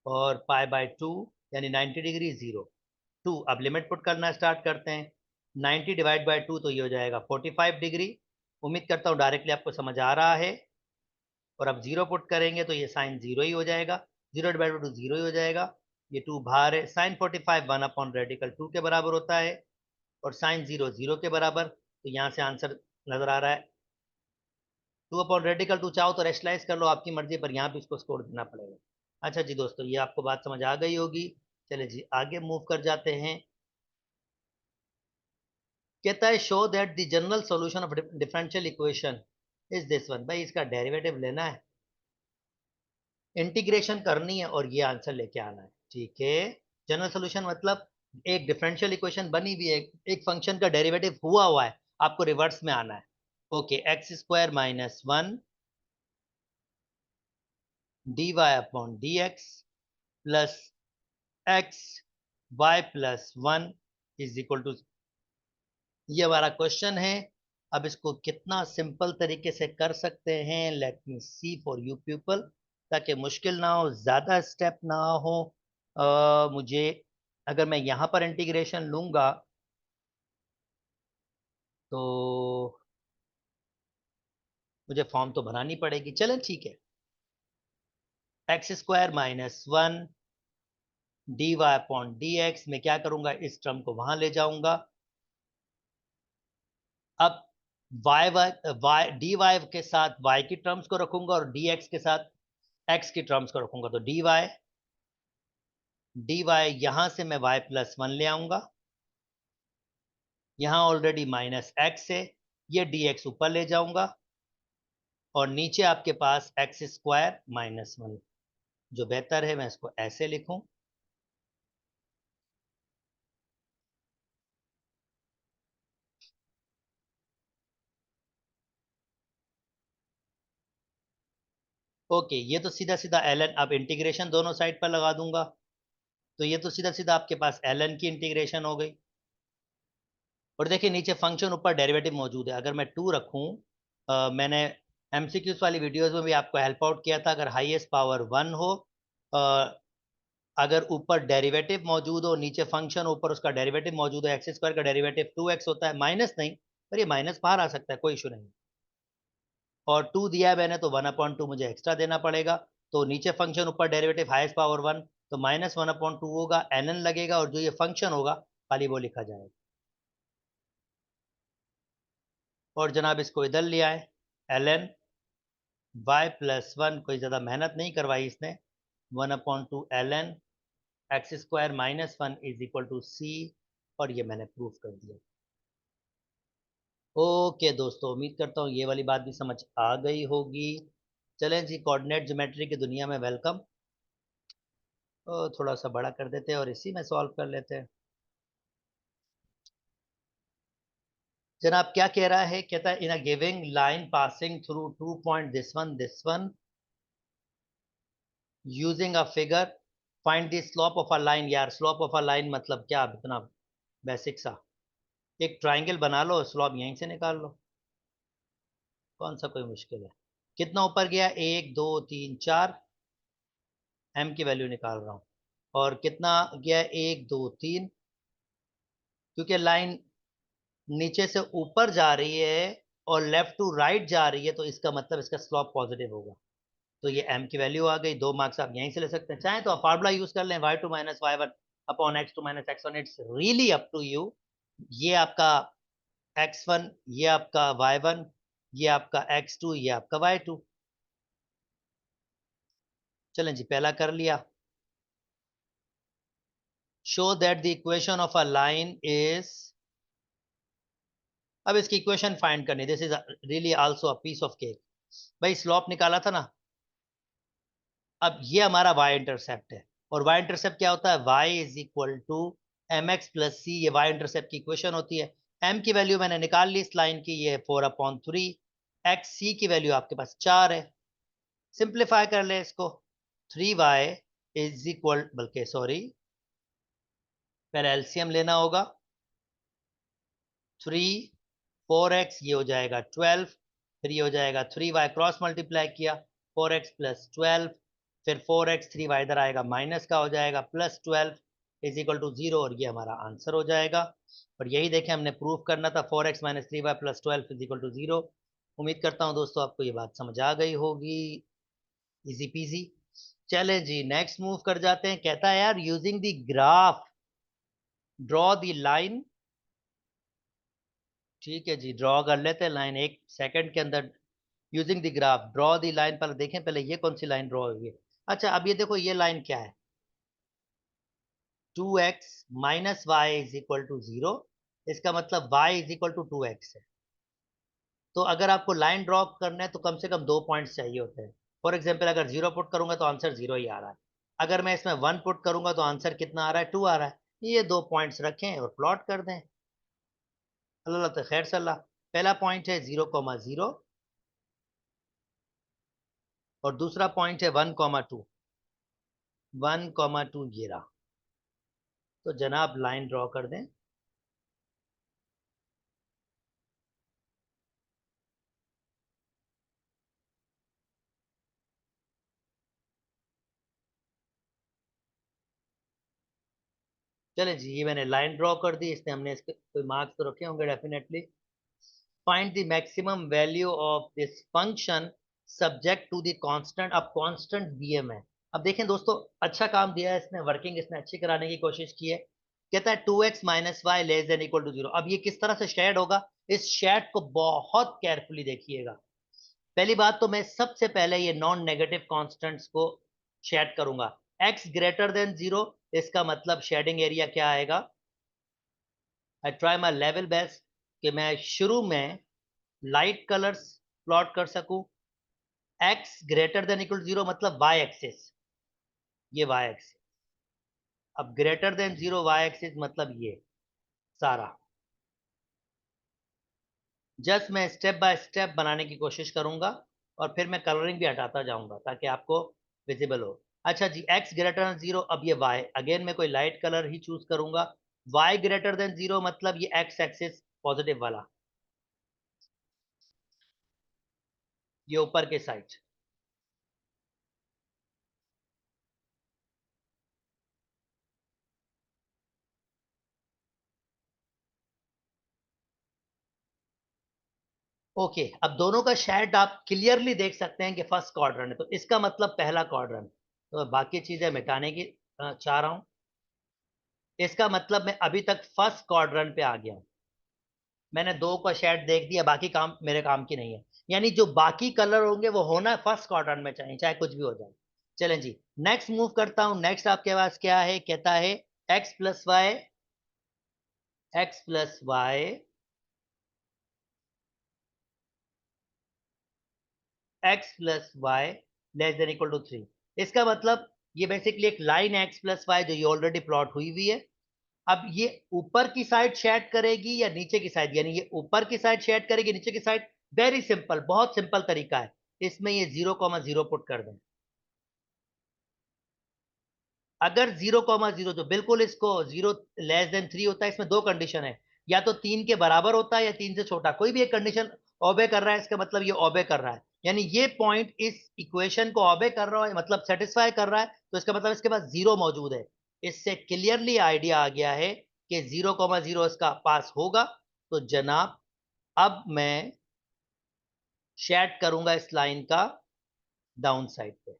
और π/2 यानी 90 डिग्री 0 2। अब लिमिट पुट करना स्टार्ट करते हैं, 90 डिवाइड बाय 2 तो ये हो जाएगा 45 डिग्री। उम्मीद करता हूँ डायरेक्टली आपको समझ आ रहा है। और अब जीरो पुट करेंगे तो ये साइन जीरो ही हो जाएगा, 0 डिवाइड बाई 2 जीरो ही हो जाएगा। ये 2 बाहर है, साइन 45 1/रेडिकल 2 के बराबर होता है, और साइन 0 0 के बराबर। तो यहाँ से आंसर नजर आ रहा है 2/रेडिकल 2। चाहो तो रेशलाइज कर लो, आपकी मर्जी, पर यहाँ पे इसको स्कोर देना पड़ेगा। अच्छा जी दोस्तों, ये आपको बात समझ आ गई होगी। चलिए जी आगे मूव कर जाते हैं। कहता है show that the general solution of differential equation is this one. भाई इसका डेरिवेटिव लेना है, इंटीग्रेशन करनी है, और ये आंसर लेके आना है, ठीक है। जनरल सॉल्यूशन मतलब एक डिफरेंशियल इक्वेशन बनी हुई है, एक फंक्शन का डेरिवेटिव हुआ हुआ है, आपको रिवर्स में आना है। Okay, x² - 1 dy/dx plus x y plus one is equal to, ये हमारा क्वेश्चन है। अब इसको कितना सिंपल तरीके से कर सकते हैं, let me see for you people, ताकि मुश्किल ना हो, ज्यादा स्टेप ना हो। मुझे, अगर मैं यहां पर इंटीग्रेशन लूंगा तो मुझे फॉर्म तो बनानी पड़ेगी। चलें ठीक है, x² - 1 dy/dx में क्या करूंगा, इस टर्म को वहां ले जाऊंगा। अब वाई डी वाई के साथ y की टर्म्स को रखूंगा, और dx के साथ x की टर्म्स को रखूंगा, तो dy यहां से मैं y+1 ले आऊंगा, यहां ऑलरेडी -x है, ये dx ऊपर ले जाऊंगा, और नीचे आपके पास x² - 1। जो बेहतर है मैं इसको ऐसे लिखूं, ओके। ये तो सीधा सीधा ln, अब इंटीग्रेशन दोनों साइड पर लगा दूंगा, तो ये तो सीधा सीधा आपके पास ln की इंटीग्रेशन हो गई। और देखिए नीचे फंक्शन, ऊपर डेरिवेटिव मौजूद है। अगर मैं 2 रखूं, मैंने एमसीक्यूज वाली वीडियोस में भी आपको हेल्प आउट किया था, अगर हाईएस्ट पावर 1 हो, अ, अगर ऊपर डेरिवेटिव मौजूद हो, नीचे फंक्शन, ऊपर उसका डेरिवेटिव मौजूद है, x² का डेरिवेटिव 2x होता है, माइनस नहीं, पर ये माइनस बाहर आ सकता है, कोई इशू नहीं। और 2 दिया है मैंने, तो 1/2 मुझे एक्स्ट्रा देना पड़ेगा। तो नीचे फंक्शन, ऊपर डेरिवेटिव, हाईएस्ट पावर 1, तो -1/2 होगा, nn लगेगा, और जो ये फंक्शन होगा खाली वो लिखा जाएगा। और जनाब इसको इधर ले आए, ln y+1, कोई ज़्यादा मेहनत नहीं करवाई इसने, 1/2 ln x² - 1 is equal to c, और ये मैंने प्रूफ कर दिया। ओके दोस्तों, उम्मीद करता हूँ ये वाली बात भी समझ आ गई होगी। चलें जी, कोऑर्डिनेट ज्योमेट्री की दुनिया में वेलकम। थोड़ा सा बड़ा कर देते हैं और इसी में सॉल्व कर लेते हैं। जनाब क्या कह रहा है, कहता है in a giving line passing through 2 point this one using a figure find the slope of a line. यार स्लोप ऑफ अ लाइन मतलब क्या, इतना बेसिक सा, एक ट्राइंगल बना लो, स्लोप यहीं से निकाल लो, कौन सा कोई मुश्किल है। कितना ऊपर गया, 1 2 3 4, एम की वैल्यू निकाल रहा हूं। और कितना गया, 1 2 3, क्योंकि लाइन नीचे से ऊपर जा रही है और लेफ्ट टू राइट जा रही है, तो इसका मतलब इसका स्लोप पॉजिटिव होगा। तो ये एम की वैल्यू आ गई। 2 मार्क्स आप यहीं से ले सकते हैं, चाहे तो आप फार्मूला यूज कर लें, y2 - y1 upon x2 - x1, it's really up to you. ये आपका x1, ये आपका y1, ये आपका x2, ये आपका y2। चलें जी, पहला कर लिया। Show that the equation of a line is, अब इसकी इक्वेशन फाइंड करनी, this is really also a piece of cake. भाई स्लोप निकाला था ना, अब ये हमारा y इंटरसेप्ट है, और y इंटरसेप्ट क्या होता है, y is equal to m x plus c, ये y इंटरसेप्ट की इक्वेशन होती है। m की वैल्यू मैंने निकाल ली इस लाइन की, ये 4/3, x c की वैल्यू आपके पास 4 है। सिंप्लीफाई कर ले इसको, 3y इज इक्वल, बल्कि सॉरी पहले एलसीएम लेना होगा। 3 4x ये हो जाएगा 12, फिर ये हो जाएगा 3y, क्रॉस मल्टीप्लाई किया, 4x + 12, फिर 4x, 3y इधर आएगा माइनस का हो जाएगा, +12 इज इक्वल टू 0, और ये हमारा आंसर हो जाएगा। और यही देखें हमने प्रूफ करना था, 4x - 3y + 12 is equal to 0। उम्मीद करता हूँ दोस्तों आपको ये बात समझ आ गई होगी, इजी पीजी। चले जी नेक्स्ट मूव कर जाते हैं। कहता है यार using the graph draw the line. ठीक है जी, ड्रॉ कर लेते हैं लाइन 1 सेकंड के अंदर। Using the graph draw the line, पर देखें पहले ये कौन सी लाइन ड्रॉ हुई है। अच्छा अब ये देखो, ये लाइन क्या है, 2x - y is equal to 0, इसका मतलब y is equal to 2x है। तो अगर आपको लाइन ड्रॉ करना है तो कम से कम 2 पॉइंट्स चाहिए होते हैं। फॉर एग्जाम्पल अगर 0 पुट करूंगा तो आंसर 0 ही आ रहा है, अगर मैं इसमें 1 पुट करूंगा तो आंसर कितना आ रहा है, 2 आ रहा है। ये 2 पॉइंट्स रखें और प्लॉट कर दें, अल्लाह तो खैर सल्ला। पहला पॉइंट है 0,0, और दूसरा पॉइंट है 1,2, 1,2 ये रहा। तो जनाब लाइन ड्रॉ कर दें। चले जी, ये मैंने लाइन ड्रॉ कर दी, इसने हमने इसके कोई मार्क्स तो रखे होंगे definitely. Find the maximum value of this function subject to the constant. अब कांस्टेंट दिए में, अब देखें दोस्तों, अच्छा काम दिया है इसने, वर्किंग इसने अच्छी कराने की कोशिश की है। कहता है 2x - y less than equal to 0। अब ये किस तरह से शेड होगा, इस शेड को बहुत केयरफुली देखिएगा। पहली बात तो मैं सबसे पहले ये नॉन नेगेटिव कांस्टेंट्स को शेड करूंगा। x ग्रेटर देन 0, इसका मतलब शेडिंग एरिया क्या आएगा, I try my level best कि मैं शुरू में लाइट कलर्स प्लॉट कर सकूं। x ग्रेटर देन इक्वल 0 मतलब y एक्सिस, ये y एक्सिस। अब ग्रेटर देन 0 y एक्सिस मतलब ये सारा। जस्ट मैं स्टेप बाय स्टेप बनाने की कोशिश करूंगा, और फिर मैं कलरिंग भी हटाता जाऊंगा ताकि आपको विजिबल हो। अच्छा जी, x ग्रेटर देन 0, अब ये y, अगेन मैं कोई लाइट कलर ही चूज करूंगा। y ग्रेटर देन 0 मतलब ये x एक्सिस पॉजिटिव वाला, ये ऊपर के साइड। ओके, अब दोनों का शेड आप क्लियरली देख सकते हैं कि फर्स्ट क्वाड्रेंट है, तो इसका मतलब पहला क्वाड्रेंट। तो बाकी चीजें मिटाने की चाह रहा हूं, इसका मतलब मैं अभी तक फर्स्ट क्वाड्रेंट पे आ गया हूं। मैंने दो का शेड देख दिया, बाकी काम मेरे काम की नहीं है। यानी जो बाकी कलर होंगे वो होना फर्स्ट क्वाड्रेंट में चाहिए, चाहे कुछ भी हो जाए। चलें जी, नेक्स्ट मूव करता हूं। नेक्स्ट आपके पास क्या है, कहता है x plus y, x plus y, x plus y less than equal to 3। इसका मतलब ये बेसिकली एक लाइन एक्स प्लस वाई जो ये ऑलरेडी प्लॉट हुई हुई है। अब ये ऊपर की साइड शेड करेगी या नीचे की साइड, यानी ये ऊपर की साइड शेड करेगी नीचे की साइड। वेरी सिंपल, बहुत सिंपल तरीका है। इसमें ये 0,0 पुट कर दें। अगर 0,0 जो बिल्कुल इसको 0 <3 होता है, इसमें दो कंडीशन है, या तो 3 के बराबर होता है या 3 से छोटा, कोई भी एक कंडीशन ओबे कर रहा है, इसका मतलब ये ओबे कर रहा है, यानी ये पॉइंट इस इक्वेशन को ओबे कर रहा है, मतलब सेटिस्फाई कर रहा है, तो इसका मतलब इसके पास 0 मौजूद है। इससे क्लियरली आइडिया आ गया है कि 0,0 इसका पास होगा। तो जनाब अब मैं शेड करूंगा इस लाइन का डाउन साइड पे,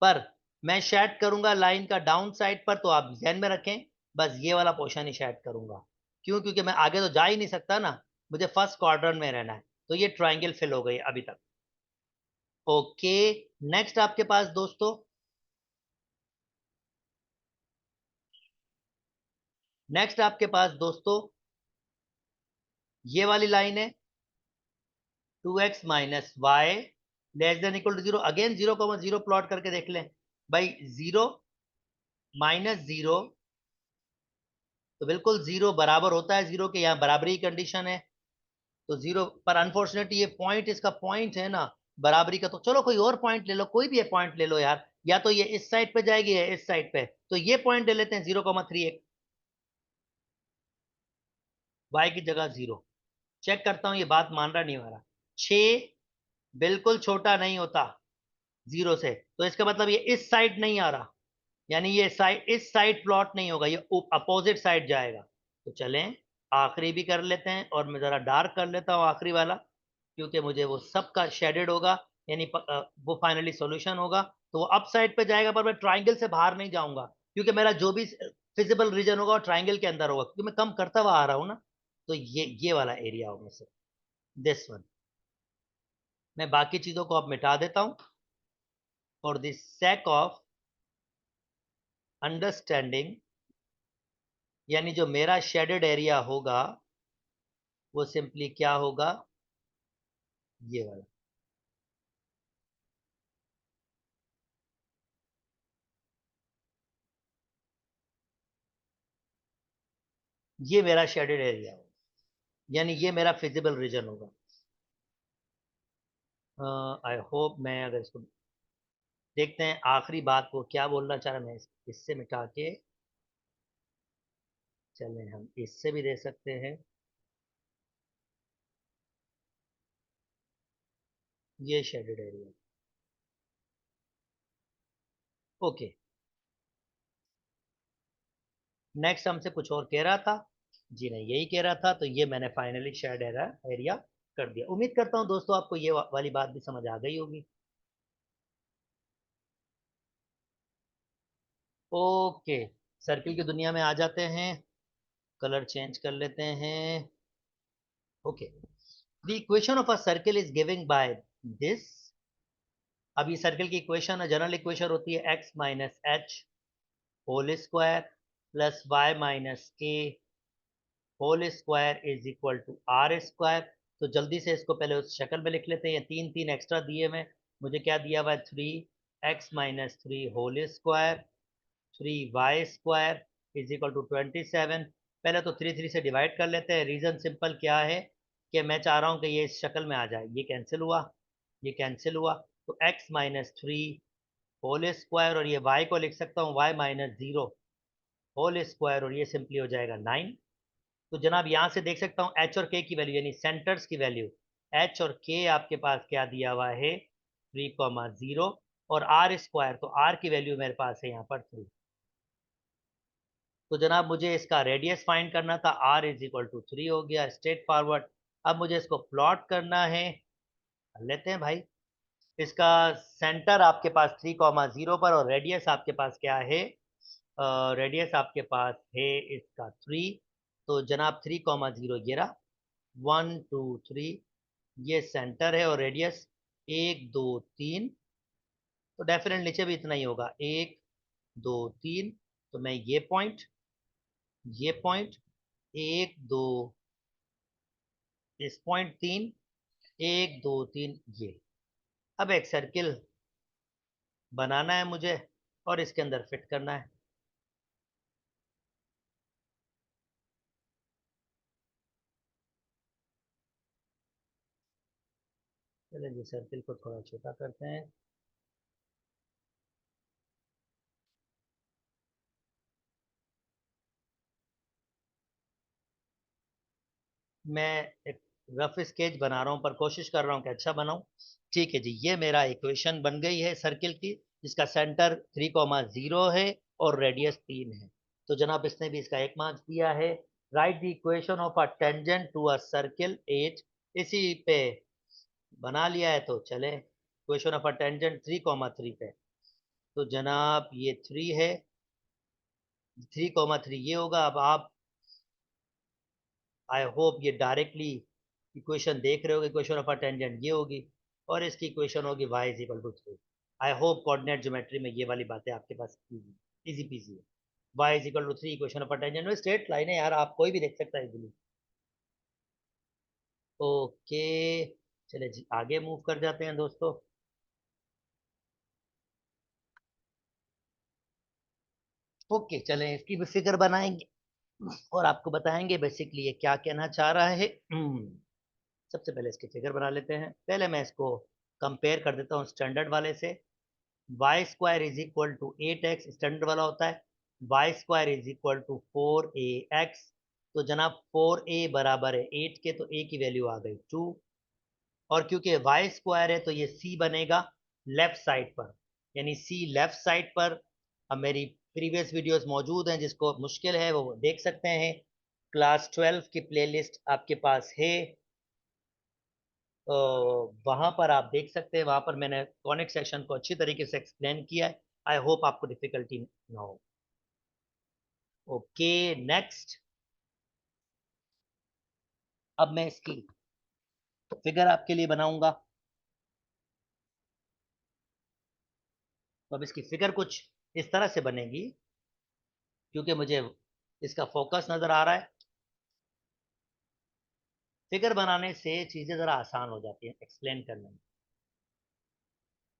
पर मैं शेड करूंगा लाइन का डाउन साइड पर, तो आप ध्यान में रखें बस ये वाला पोर्शन ही शेड करूंगा। क्यों? क्योंकि मैं आगे तो जा ही नहीं सकता ना, मुझे फर्स्ट क्वाड्रेंट में रहना है। तो ये ट्राइंगल फिल हो गई अभी तक। ओके, नेक्स्ट आपके पास दोस्तों, नेक्स्ट आपके पास दोस्तों ये वाली लाइन है 2x minus y less than equal to 0। Again 0,0 plot करके देख लें भाई। 0 - 0 तो बिल्कुल 0 बराबर होता है 0 के, यहाँ बराबरी की कंडीशन है। तो 0 पर अनफॉर्चुनेटली ये पॉइंट, इसका पॉइंट है ना बराबरी का, तो चलो कोई और पॉइंट ले लो, कोई भी पॉइंट ले लो यार, या तो ये इस साइड पे जाएगी या इस साइड पे, तो ये पॉइंट ले लेते हैं 0,3 वाई की जगह 0। चेक करता हूं ये बात मान रहा नहीं हमारा। 6 बिल्कुल छोटा नहीं होता 0 से, तो इसका मतलब ये इस साइड नहीं आ रहा, यानी ये साइड, इस साइड प्लॉट नहीं होगा, ये अपोजिट साइड जाएगा। तो चलें आखिरी भी कर लेते हैं, और मैं जरा डार्क कर लेता हूँ आखिरी वाला, क्योंकि मुझे वो सबका शेडेड होगा, यानी वो फाइनली सॉल्यूशन होगा। तो वो अप साइड पे जाएगा, पर मैं ट्राइंगल से बाहर नहीं जाऊंगा, क्योंकि मेरा जो भी फिजिबल रीजन होगा वो ट्राइंगल के अंदर होगा, क्योंकि मैं कम करता हुआ आ रहा हूँ ना। तो ये वाला एरिया होगा सर, दिस वन। मैं बाकी चीजों को अब मिटा देता हूँ for the sake of understanding, यानी जो मेरा शेडेड एरिया होगा वो सिंपली क्या होगा, ये वाला। ये मेरा शेडेड एरिया होगा, यानी ये मेरा फिजिबल रीजन होगा। आई होप, मैं अगर इसको देखते हैं आखिरी बात वो क्या बोलना चाह रहा है, मैं इससे मिटा के, चलें हम इससे भी दे सकते हैं। ये शेडेड एरिया। ओके, नेक्स्ट हमसे कुछ और कह रहा था। जी नहीं, यही कह रहा था, तो ये मैंने फाइनली शेड एरिया कर दिया। उम्मीद करता हूँ दोस्तों आपको ये वाली बात भी समझ आ गई होगी। ओके, सर्किल की दुनिया में आ जाते हैं, कलर चेंज कर लेते हैं। Okay, the equation of a circle is giving by this. अब ये सर्किल की इक्वेशन है, जनरल इक्वेशन होती है x minus h whole square plus y minus k whole square is equal to r square. तो जल्दी से इसको पहले उस शक्ल में लिख लेते हैं। तीन तीन एक्स्ट्रा दिए हुए, मुझे क्या दिया हुआ है, 3x - 3 whole square 3y² is equal to 27। पहले तो 3 से डिवाइड कर लेते हैं। रीज़न सिंपल क्या है कि मैं चाह रहा हूँ कि ये इस शक्ल में आ जाए। ये कैंसिल हुआ, ये कैंसिल हुआ, तो x - 3 होल स्क्वायर, और ये y को लिख सकता हूँ y - 0 होल स्क्वायर, और ये सिंपली हो जाएगा 9। तो जनाब यहाँ से देख सकता हूँ h और k की वैल्यू, यानी सेंटर्स की वैल्यू, h और k आपके पास क्या दिया हुआ है 3,0, और आर स्क्वायर, तो r की वैल्यू मेरे पास है यहाँ पर 3। तो जनाब मुझे इसका रेडियस फाइंड करना था, r इज इक्वल टू 3 हो गया स्ट्रेट फॉरवर्ड। अब मुझे इसको प्लॉट करना है, कर लेते हैं भाई। इसका सेंटर आपके पास 3,0 पर, और रेडियस आपके पास क्या है, रेडियस आपके पास है इसका 3। तो जनाब 3,0 ये रहा, 1 2 3, ये सेंटर है, और रेडियस 1 2 3, तो डेफिनेट नीचे भी इतना ही होगा, 1 2 3। तो मैं ये पॉइंट 1 2, इस पॉइंट 3, 1 2 3, ये। अब एक सर्किल बनाना है मुझे, और इसके अंदर फिट करना है। चलिए जी सर्किल को थोड़ा छोटा करते हैं। मैं एक रफ स्केच बना रहा हूँ, पर कोशिश कर रहा हूँ कि अच्छा बनाऊं। ठीक है जी, ये मेरा इक्वेशन बन गई है सर्किल की, जिसका सेंटर 3,0 है और रेडियस 3 है। तो जनाब इसने भी इसका 1 मार्क्स दिया है। Right the equation of a tangent to a circle 8। इसी पे बना लिया है, तो चले इक्वेशन ऑफ अ टेंजेंट 3,3 पे। तो जनाब ये 3 है, 3,3 ये होगा। अब आप, आई होप ये डायरेक्टली इक्वेशन देख रहे हो, इक्वेशन ऑफ अ टेंजेंट ये होगी और इसकी इक्वेशन होगी y is equal to 3। I hope coordinate geometry में ये वाली बातें आपके पास इजी पीजी है। y is equal to 3 equation of a tangent में स्ट्रेट लाइन है यार, आप कोई भी देख सकता है इजीली। ओके, चले जी आगे मूव कर जाते हैं दोस्तों। ओके चलें, इसकी भी फिगर बनाएंगे और आपको बताएंगे बेसिकली ये क्या कहना चाह रहा है। सबसे पहले इसकी फिगर बना लेते हैं। पहले मैं इसको कंपेयर कर देता हूँ स्टैंडर्ड वाले से। Y square is equal to 8x standard वाला होता है, y square is equal to 4ax। तो जनाब 4a बराबर है 8 के, तो a की वैल्यू आ गई 2। और क्योंकि वाई स्क्वायर है तो ये c बनेगा लेफ्ट साइड पर, यानी c लेफ्ट साइड पर। अब मेरी प्रीवियस वीडियोस मौजूद हैं, जिसको मुश्किल है वो देख सकते हैं। क्लास 12 की प्लेलिस्ट आपके पास है, वहां पर आप देख सकते हैं। वहां पर मैंने कॉनिक सेक्शन को अच्छी तरीके से एक्सप्लेन किया है। आई होप आपको डिफिकल्टी ना हो। ओके नेक्स्ट, अब मैं इसकी फिगर आपके लिए बनाऊंगा। तो अब इसकी फिगर कुछ इस तरह से बनेगी, क्योंकि मुझे इसका फोकस नजर आ रहा है। फिगर बनाने से चीजें जरा आसान हो जाती हैं एक्सप्लेन करने में।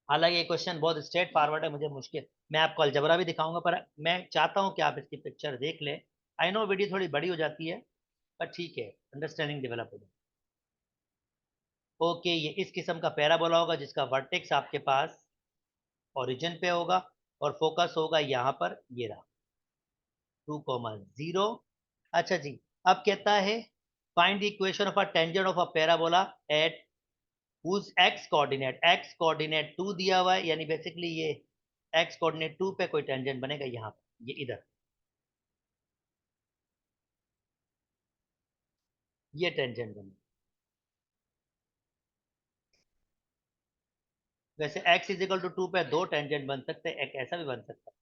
हालांकि ये क्वेश्चन बहुत स्ट्रेट फॉरवर्ड है, मुझे मुश्किल, मैं आपको अलजबरा भी दिखाऊंगा, पर मैं चाहता हूं कि आप इसकी पिक्चर देख लें। आई नो वीडियो थोड़ी बड़ी हो जाती है, पर ठीक है, अंडरस्टैंडिंग डेवलप हो जाए। ओके, ये इस किस्म का पैराबोला होगा जिसका वर्टेक्स आपके पास ओरिजिन पे होगा और फोकस होगा यहाँ पर, ये रहा 2,0। अच्छा जी, अब कहता है find the equation of a tangent of a parabola at whose x coordinate 2 दिया हुआ है, यानी बेसिकली ये एक्स कोऑर्डिनेट 2 पे कोई टेंजेंट बनेगा यहाँ पर, ये इधर ये टेंजेंट बनेगा। वैसे x इज इक्वल टू 2 पे दो टेंजेंट बन सकते हैं, एक ऐसा भी बन सकता है,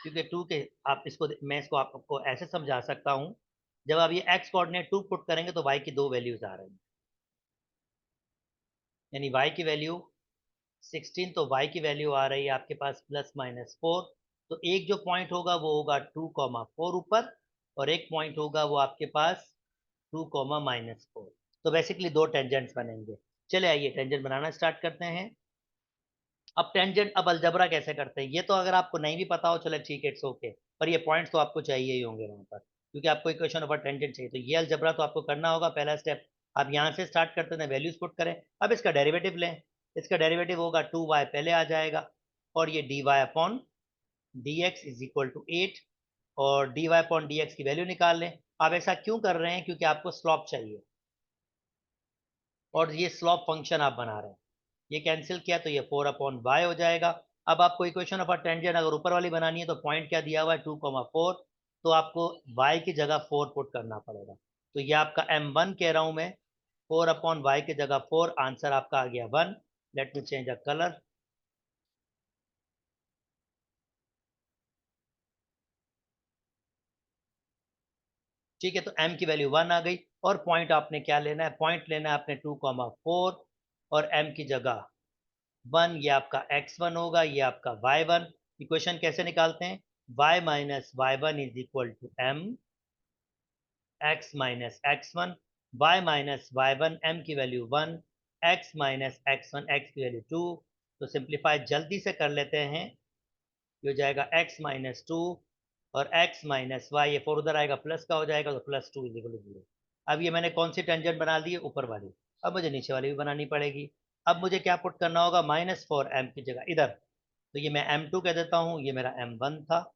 क्योंकि 2 के, आप इसको, मैं इसको आपको ऐसे समझा सकता हूँ। जब आप ये x कोऑर्डिनेट 2 पुट करेंगे तो y की दो वैल्यूज आ रही हैं, यानी y की वैल्यू 16, तो y की वैल्यू आ रही है आपके पास ±4। तो एक जो पॉइंट होगा वो होगा 2,4 ऊपर, और एक पॉइंट होगा वो आपके पास 2,-4। तो बेसिकली दो टेंजेंट्स बनेंगे। चले आइए टेंजेंट बनाना स्टार्ट करते हैं। अब टेंजेंट, अब अलजबरा कैसे करते हैं ये तो अगर आपको नहीं भी पता हो चले ठीक है, इट्स ओके, पर ये पॉइंट्स तो आपको चाहिए ही होंगे वहां पर, क्योंकि आपको इक्वेशन ऑफ टेंजेंट चाहिए। तो ये अलजबरा तो आपको करना होगा। पहला स्टेप, आप यहाँ से स्टार्ट करते हैं, वैल्यूज पुट करें। अब इसका डेरिवेटिव लें, इसका डेरिवेटिव होगा 2y पहले आ जाएगा, और ये dy upon dx is equal to 8, और dy अपॉन dx की वैल्यू निकाल लें। आप ऐसा क्यों कर रहे हैं? क्योंकि आपको स्लॉप चाहिए, और ये स्लॉप फंक्शन आप बना रहे हैं। ये कैंसिल किया तो ये 4/y हो जाएगा। अब आपको इक्वेशन ऑफ अ टेंजेंट अगर ऊपर वाली बनानी है तो पॉइंट क्या दिया हुआ है 2,4, तो आपको y की जगह 4 पुट करना पड़ेगा। तो ये आपका m1 कह रहा हूं मैं, 4/y की जगह 4, आंसर आपका आ गया 1। Let me change a colour. ठीक है, तो m की वैल्यू 1 आ गई, और पॉइंट आपने क्या लेना है? पॉइंट लेना है आपने 2,4, और m की जगह 1, ये आपका x1 होगा, ये आपका y1। इक्वेशन कैसे निकालते हैं? y minus y1 is equal to m x minus x1, y minus y1 m की value 1, x minus x1 x की वैल्यू 2। तो सिंप्लीफाई जल्दी से कर लेते हैं, ये हो जाएगा x माइनस 2 और x माइनस y, ये 4 उधर आएगा प्लस का हो जाएगा, तो +2 इज इक्वल टू 0। अब ये मैंने कौन सी टेंजेंट बना दी है? ऊपर वाली। अब मुझे नीचे वाली भी बनानी पड़ेगी। अब मुझे क्या पुट करना होगा, -4m की जगह इधर, तो ये मैं m2 कह देता हूँ, ये मेरा m1 था,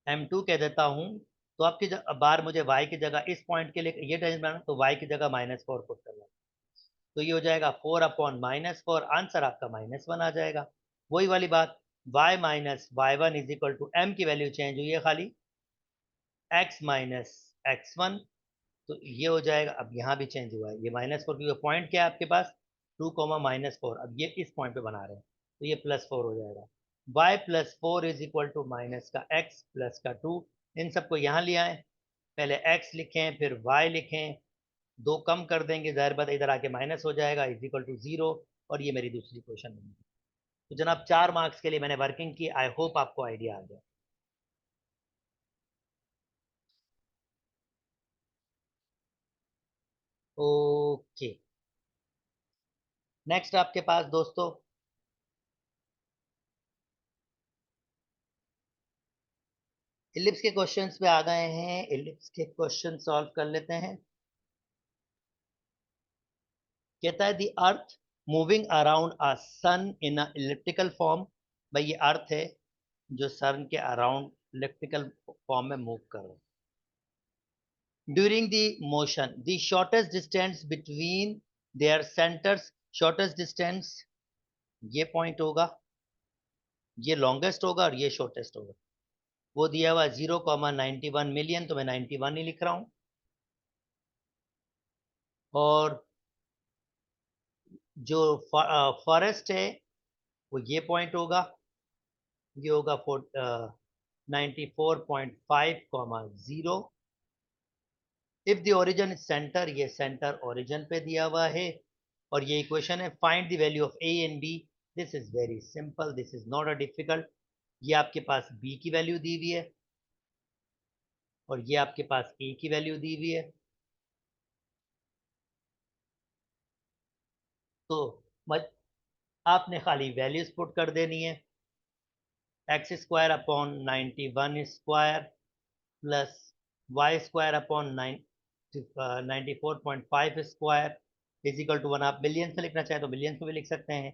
m2 कह देता हूँ। तो आपकी बार मुझे y की जगह इस पॉइंट के लिए ये टेंशन बनाना, तो y की जगह -4 पुट करना, तो ये हो जाएगा 4/-4, आंसर आपका -1 आ जाएगा। वही वाली बात, y minus y1 is equal to m की वैल्यू चेंज हुई है खाली, x माइनस x1, तो ये हो जाएगा। अब यहाँ भी चेंज हुआ है, ये -4 क्योंकि पॉइंट क्या है आपके पास 2, -4, अब ये इस पॉइंट पे बना रहे हैं, तो ये +4 हो जाएगा। y plus 4 is equal to minus का x प्लस का 2, इन सबको यहाँ ले आए, पहले x लिखें फिर y लिखें, दो कम कर देंगे, जाहिर बात इधर आके माइनस हो जाएगा, इज इक्वल टू 0, और ये मेरी दूसरी क्वेश्चन बनी। तो जनाब 4 मार्क्स के लिए मैंने वर्किंग की, आई होप आपको आइडिया आ गया। ओके, नेक्स्ट आपके पास दोस्तों इलिप्स के क्वेश्चंस पे आ गए हैं, इलिप्स के क्वेश्चन सॉल्व कर लेते हैं। कहता है दी अर्थ मूविंग अराउंड अ सन इन अ इलिप्टिकल फॉर्म, भाई ये अर्थ है जो सन के अराउंड इलिप्टिकल फॉर्म में मूव कर रहा है। During the motion the shortest distance between their centres, shortest distance ये पॉइंट होगा, ये लॉन्गेस्ट होगा और ये शॉर्टेस्ट होगा। वो दिया हुआ 0,91 मिलियन, तो मैं 91 ही लिख रहा हूँ। और जो फॉरेस्ट है वो ये पॉइंट होगा, ये होगा 94.5, 0। इफ द ओरिजिन सेंटर, ये सेंटर ओरिजिन पे दिया हुआ है। और ये इक्वेशन है, find the value of a and b. This is very simple, this is not a difficult. ये आपके पास बी की वैल्यू दी हुई है और ये आपके पास ए की वैल्यू दी हुई है। तो आपने खाली वैल्यूज पुट कर देनी है, x² upon 91² plus y² upon 94.5 is equal to 1। आप मिलियन से लिखना चाहें तो मिलियन में भी लिख सकते हैं,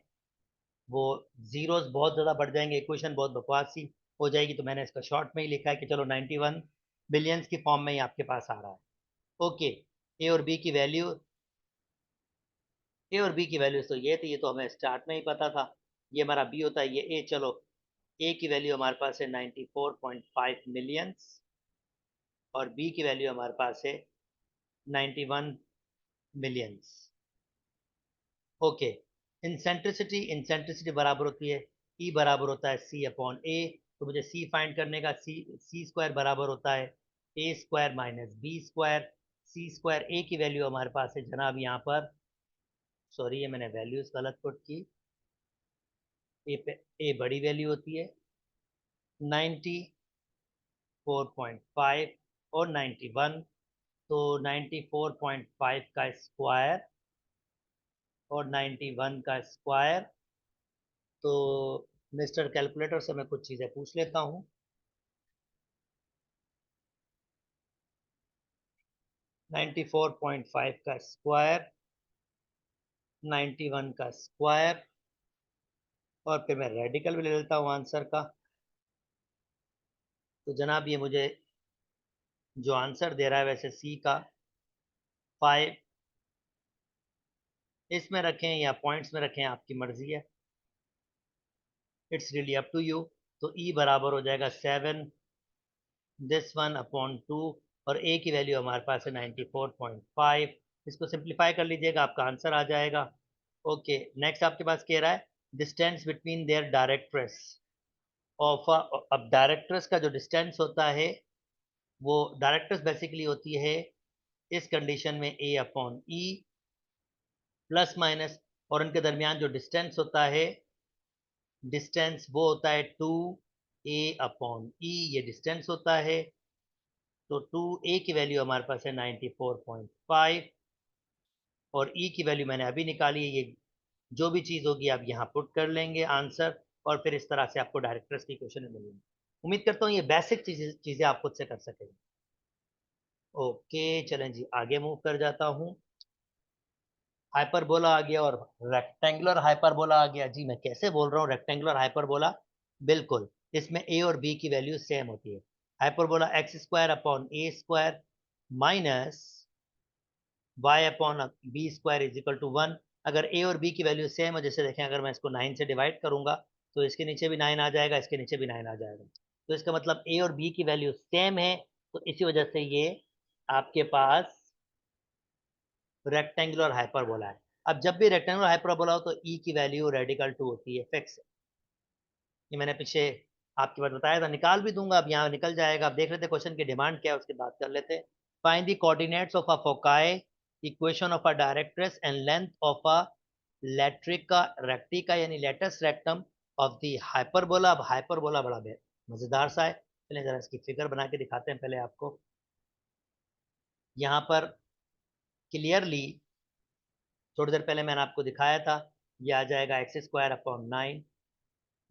वो जीरोस बहुत ज़्यादा बढ़ जाएंगे, इक्वेशन बहुत बकवास सी हो जाएगी, तो मैंने इसका शॉर्ट में ही लिखा है कि चलो 91 बिलियंस की फॉर्म में ही आपके पास आ रहा है। ओके, ए और बी की वैल्यू, ए और बी की वैल्यूज तो ये थी, ये तो हमें स्टार्ट में ही पता था, ये हमारा बी होता है, ये ए। चलो ए की वैल्यू हमारे पास है 94.5 मिलियंस और बी की वैल्यू हमारे पास है 91 मिलियंस। ओके, इंसेंट्रिसिटी बराबर होती है ई बराबर होता है सी अपॉन ए, तो मुझे सी फाइंड करने का, सी स्क्वायर बराबर होता है ए स्क्वायर माइनस बी स्क्वायर। सी स्क्वायर ए की वैल्यू हमारे पास है जनाब यहाँ पर, सॉरी ये मैंने वैल्यूज गलत पुट की, ए पे ए बड़ी वैल्यू होती है 94.5 और 91, तो 94.5 का स्क्वायर और 91 का स्क्वायर। तो मिस्टर कैलकुलेटर से मैं कुछ चीज़ें पूछ लेता हूँ। 94.5 का स्क्वायर, 91 का स्क्वायर, और फिर मैं रेडिकल भी ले लेता हूँ आंसर का। तो जनाब ये मुझे जो आंसर दे रहा है वैसे सी का 5, इसमें रखें या पॉइंट्स में रखें आपकी मर्जी है, it's really up to you. तो ई बराबर हो जाएगा 7 दिस 1/2, और ए की वैल्यू हमारे पास है 94.5। इसको सिंप्लीफाई कर लीजिएगा, आपका आंसर आ जाएगा। ओके, नेक्स्ट आपके पास कह रहा है distance between their directress of, अब डायरेक्ट्रेस का जो डिस्टेंस होता है वो, डायरेक्ट्रेस बेसिकली होती है इस कंडीशन में ए अपॉन ई प्लस माइनस, और उनके दरमियान जो डिस्टेंस होता है, डिस्टेंस वो होता है 2a/e, ये डिस्टेंस होता है। तो 2a की वैल्यू हमारे पास है 94.5 और e की वैल्यू मैंने अभी निकाली है, ये जो भी चीज़ होगी आप यहाँ पुट कर लेंगे आंसर, और फिर इस तरह से आपको डायरेक्टर्स की क्वेश्चन मिलेंगे। उम्मीद करता हूँ ये बेसिक चीज़ें आप खुद से कर सकेंगे। ओके चलें जी, आगे मूव कर जाता हूँ। हाइपरबोला आ गया और रेक्टेंगुलर हाइपरबोला आ गया। जी मैं कैसे बोल रहा हूँ रेक्टेंगुलर हाइपरबोला, बिल्कुल इसमें ए और बी की वैल्यू सेम होती है। Hyperbola x square upon a square minus y upon b square is equal to 1। अगर ए और बी की वैल्यू सेम है, जैसे देखें अगर मैं इसको 9 से डिवाइड करूंगा तो इसके नीचे भी 9 आ जाएगा, इसके नीचे भी 9 आ जाएगा, तो इसका मतलब ए और बी की वैल्यू सेम है, तो इसी वजह से ये आपके पास रेक्टेंगुलर हाइपरबोला है। अब जब भी रेक्टेंगुलर हाइपरबोला हो तो ई की वैल्यू रेडिकल 2 होती है, फिक्स। ये मैंने पीछे आपके बात बताया था, निकाल भी दूंगा, अब यहाँ निकल जाएगा। अब देख लेते हैं क्वेश्चन की डिमांड क्या है, उसकी बात कर लेते हैं। Find the coordinates of a foci, equation of a directrix and length of a latera recta यानी latus rectum of the hyperbola. अब हाइपरबोला बड़ा मजेदार सा है, चलिए जरा इसकी फिगर बना के दिखाते हैं पहले आपको। यहाँ पर क्लियरली थोड़ी देर पहले मैंने आपको दिखाया था, ये आ जाएगा x square upon 9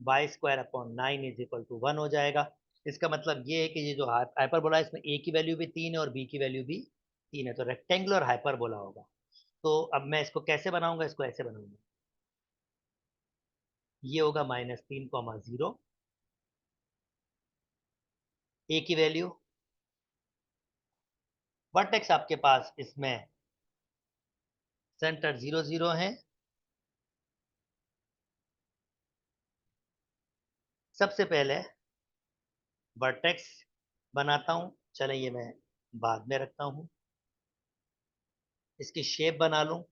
y square upon 9 is equal to 1 हो जाएगा। इसका मतलब ये है कि ये जो हाइपरबोला है इसमें ए की वैल्यू भी 3 है और बी की वैल्यू भी 3 है, तो रेक्टेंगुलर हाइपरबोला होगा। तो अब मैं इसको कैसे बनाऊंगा, इसको ऐसे बनाऊंगा, ये होगा -3,0, ए की वैल्यू, वर्टेक्स आपके पास इसमें सेंटर 0 0 है। सबसे पहले वर्टेक्स बनाता हूं, चले ये मैं बाद में रखता हूं। इसकी शेप बना लूं,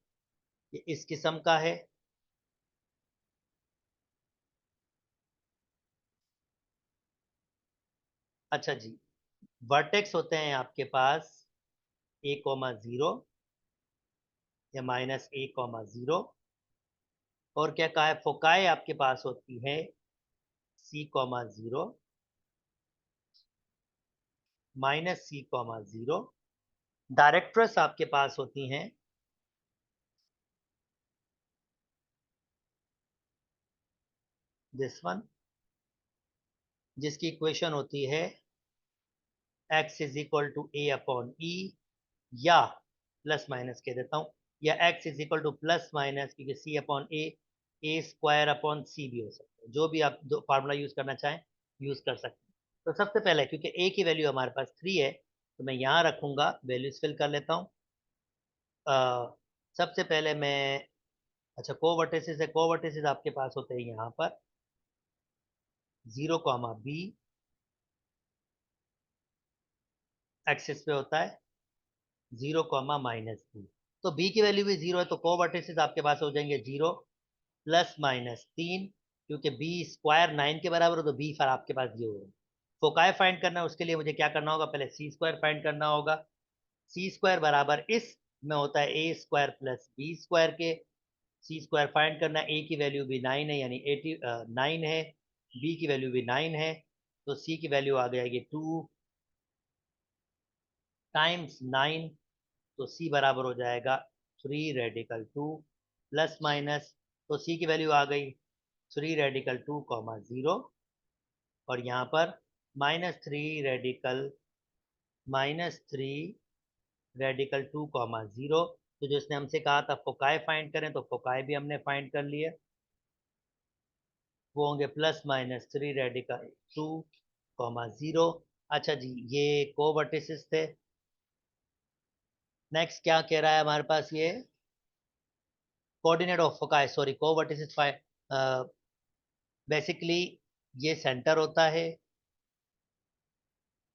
ये इस किस्म का है। अच्छा जी, वर्टेक्स होते हैं आपके पास a,0 या -a,0, और क्या कहा है, फोकाई आपके पास होती है c,0 -c,0। डायरेक्ट्रेस आपके पास होती हैं दिस वन, जिसकी इक्वेशन होती है x is equal to a upon e, या प्लस माइनस कह देता हूं, या x is equal to plus minus, क्योंकि c upon a square upon c भी हो सकता है, जो भी आप दो फार्मूला यूज करना चाहें यूज कर सकते हैं। तो सबसे पहले क्योंकि a की वैल्यू हमारे पास 3 है, तो मैं यहाँ रखूंगा, वैल्यूज फिल कर लेता हूँ। सबसे पहले मैं, अच्छा कोवर्टिसेस है, कोवर्टिसेस आपके पास होते हैं यहाँ पर 0,b, एक्सिस पे होता है 0,-b, तो b की वैल्यू भी 0 है, तो कोवर्टिसेस आपके पास हो जाएंगे 0 +-3, क्योंकि बी स्क्वायर 9 के बराबर हो तो बी फिर आपके पास 0 है। फोकाई फाइंड करना है, उसके लिए मुझे क्या करना होगा, पहले सी स्क्वायर फाइंड करना होगा। सी स्क्वायर बराबर इस में होता है ए स्क्वायर प्लस बी स्क्वायर के। सी स्क्वायर फाइंड करना, ए की वैल्यू भी 9 है यानी 9 है, बी की वैल्यू भी 9 है, तो सी की वैल्यू आ जाएगी 2 टाइम्स 9, तो सी बराबर हो जाएगा 3 रेडिकल 2 प्लस माइनस, तो सी की वैल्यू आ गई 3 रेडिकल 2,0, और यहाँ पर -3 रेडिकल 2,0, तो जो इसने हमसे कहा था फोकाई फाइंड करें, तो फोकाई भी हमने फाइंड कर लिए, वो होंगे +-3 रेडिकल 2,0। अच्छा जी, ये कोवर्टिसेस थे। नेक्स्ट क्या कह रहा है हमारे पास, ये coordinate of foci, sorry कोवर्टिसेस basically ये सेंटर होता है।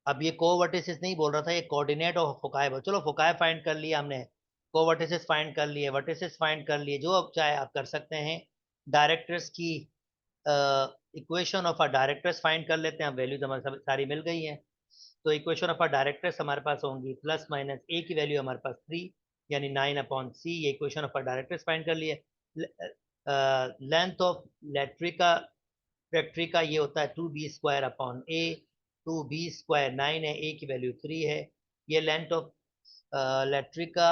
अब ये कोवर्टिसेस नहीं बोल रहा था, ये कोऑर्डिनेट ऑफ फोकाई बोल, चलो फोकाई फाइंड कर लिया हमने, कोवर्टिसेस फाइंड कर लिए, वर्टिसेस फाइंड कर लिए, जो अब चाहे आप कर सकते हैं। डायरेक्टर्स की equation of a directors find कर लेते हैं, वैल्यूज हमारे सारी मिल गई हैं। तो इक्वेशन ऑफ अ डायरेक्टर्स हमारे पास होंगी प्लस माइनस ए की वैल्यू हमारे पास 3 यानी 9/c, ये equation of a directors find कर लिए। लेंथ ऑफ लेट्रिका रेक्ट्रिका ये होता है 2b² अपॉन ए, 2b² 9 है, ए की वैल्यू 3 है। ये लेंथ ऑफ लेट्रिका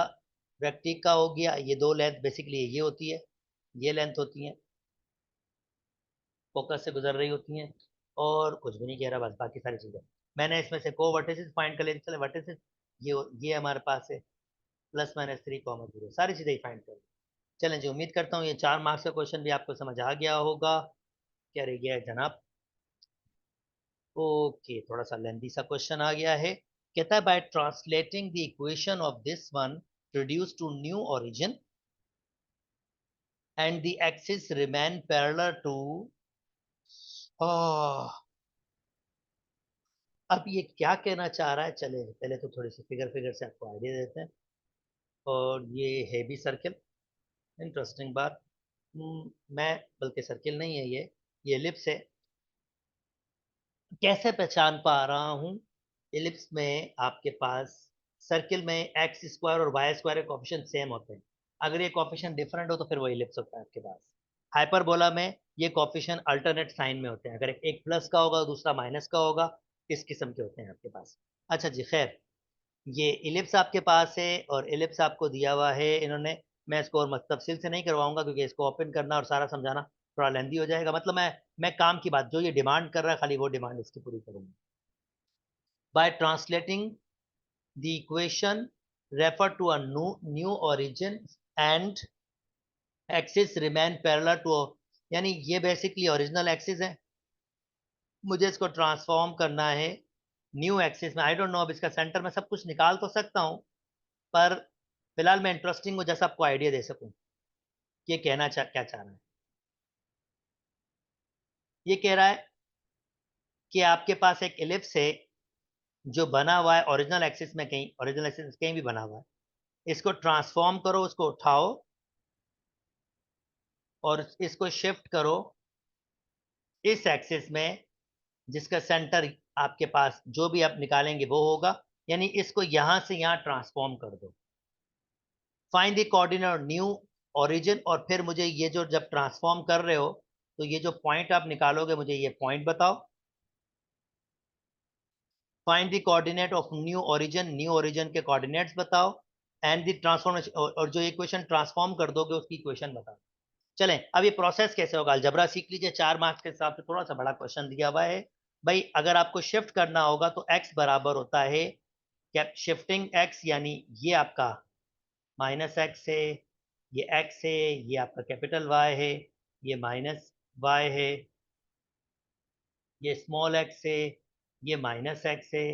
रेक्टिका हो गया, ये दो लेंथ बेसिकली ये होती है, ये लेंथ होती है, फोकस से गुजर रही होती हैं, और कुछ भी नहीं कह रहा, बस बाकी सारी चीज़ें मैंने इसमें से को वर्टिसेस फाइंड कर लिए। चले वर्टिसेस ये हमारे पास है +-3,0, सारी चीज़ें फाइंड कर, चलें जी, उम्मीद करता हूँ ये 4 मार्क्स का क्वेश्चन भी आपको समझ आ गया होगा। क्या रह गया है जनाब? ओके, थोड़ा सा लेंथी सा क्वेश्चन आ गया है। कहता है by translating the equation of this one reduced to new origin and the axis remain parallel to अब ये क्या कहना चाह रहा है, चले पहले तो थोड़ी सी फिगर फिगर से आपको आइडिया देते हैं। और ये है भी सर्किल, इंटरेस्टिंग बात। मैं बल्कि सर्किल नहीं है ये एलिप्स है। कैसे पहचान पा रहा हूँ? एलिप्स में आपके पास सर्किल में एक्स स्क्वायर और वाई स्क्वायर के कोफिशिएंट सेम होते हैं। अगर ये कोफिशिएंट डिफरेंट हो तो फिर वो एलिप्स होता है आपके पास। हाइपरबोला में ये कोफिशिएंट अल्टरनेट साइन में होते हैं, अगर एक प्लस का होगा दूसरा माइनस का होगा, इस किस्म के होते हैं आपके पास। अच्छा जी, खैर, ये इलिप्स आपके पास है और इलिप्स आपको दिया हुआ है इन्होंने। मैं इसको और तफसील से नहीं करवाऊंगा क्योंकि इसको ओपन करना और सारा समझाना थोड़ा लेंदी हो जाएगा। मतलब मैं काम की बात जो ये डिमांड कर रहा है खाली वो डिमांड इसकी पूरी करूंगा। By translating the equation refer to a new origin and axis remain parallel to, यानी ये बेसिकली ओरिजिनल एक्सिस है, मुझे इसको ट्रांसफॉर्म करना है न्यू एक्सिस में। आई डोंट नो अब इसका सेंटर में सब कुछ निकाल तो सकता हूँ, पर फिलहाल मैं इंटरेस्टिंग हूँ जैसा आपको आइडिया दे सकूं कि ये क्या चाह रहा है। ये कह रहा है कि आपके पास एक एलिप्स है जो बना हुआ है ओरिजिनल एक्सिस में, कहीं ओरिजिनल एक्सिस कहीं भी बना हुआ है, इसको ट्रांसफॉर्म करो, उसको उठाओ और इसको शिफ्ट करो इस एक्सिस में जिसका सेंटर आपके पास जो भी आप निकालेंगे वो होगा, यानी इसको यहां से यहां ट्रांसफॉर्म कर दो। Find the coordinate new origin, और फिर मुझे ये जो जब ट्रांसफॉर्म कर रहे हो तो ये जो पॉइंट आप निकालोगे मुझे ये पॉइंट बताओ। Find the coordinate of new origin के कोऑर्डिनेट्स बताओ एंड द ट्रांसफॉर्मेशन, और जो इक्वेशन ट्रांसफॉर्म कर दोगे उसकी इक्वेशन बताओ। चलें, अब ये प्रोसेस कैसे होगा, अलजबरा सीख लीजिए। 4 मार्क्स के हिसाब से थोड़ा सा बड़ा क्वेश्चन दिया हुआ है भाई। अगर आपको शिफ्ट करना होगा तो x बराबर होता है क्या, शिफ्टिंग x, यानी ये आपका माइनस एक्स है, ये x है, ये आपका कैपिटल Y है, ये माइनस y है, ये स्मॉल x है, ये माइनस x है,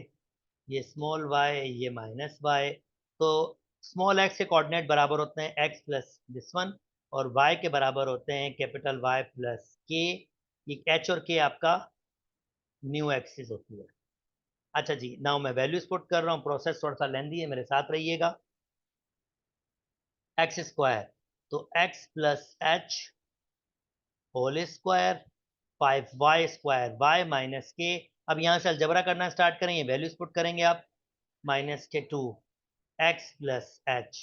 ये स्मॉल y, ये माइनस y। तो स्मॉल x के कोऑर्डिनेट बराबर होते हैं x प्लस दिस वन, और y के बराबर होते हैं कैपिटल Y प्लस k। ये h और k आपका न्यू एक्सिस होती है। अच्छा जी, नाउ मैं वैल्यूज पुट कर रहा हूँ, प्रोसेस थोड़ा सा लेंदी है, मेरे साथ रहिएगा। एक्स स्क्वायर, तो x plus h whole square 5y square y minus k. अब यहाँ से अलजबरा करना स्टार्ट करेंगे, वैल्यूज पुट करेंगे आप। माइनस के 2 एक्स प्लस एच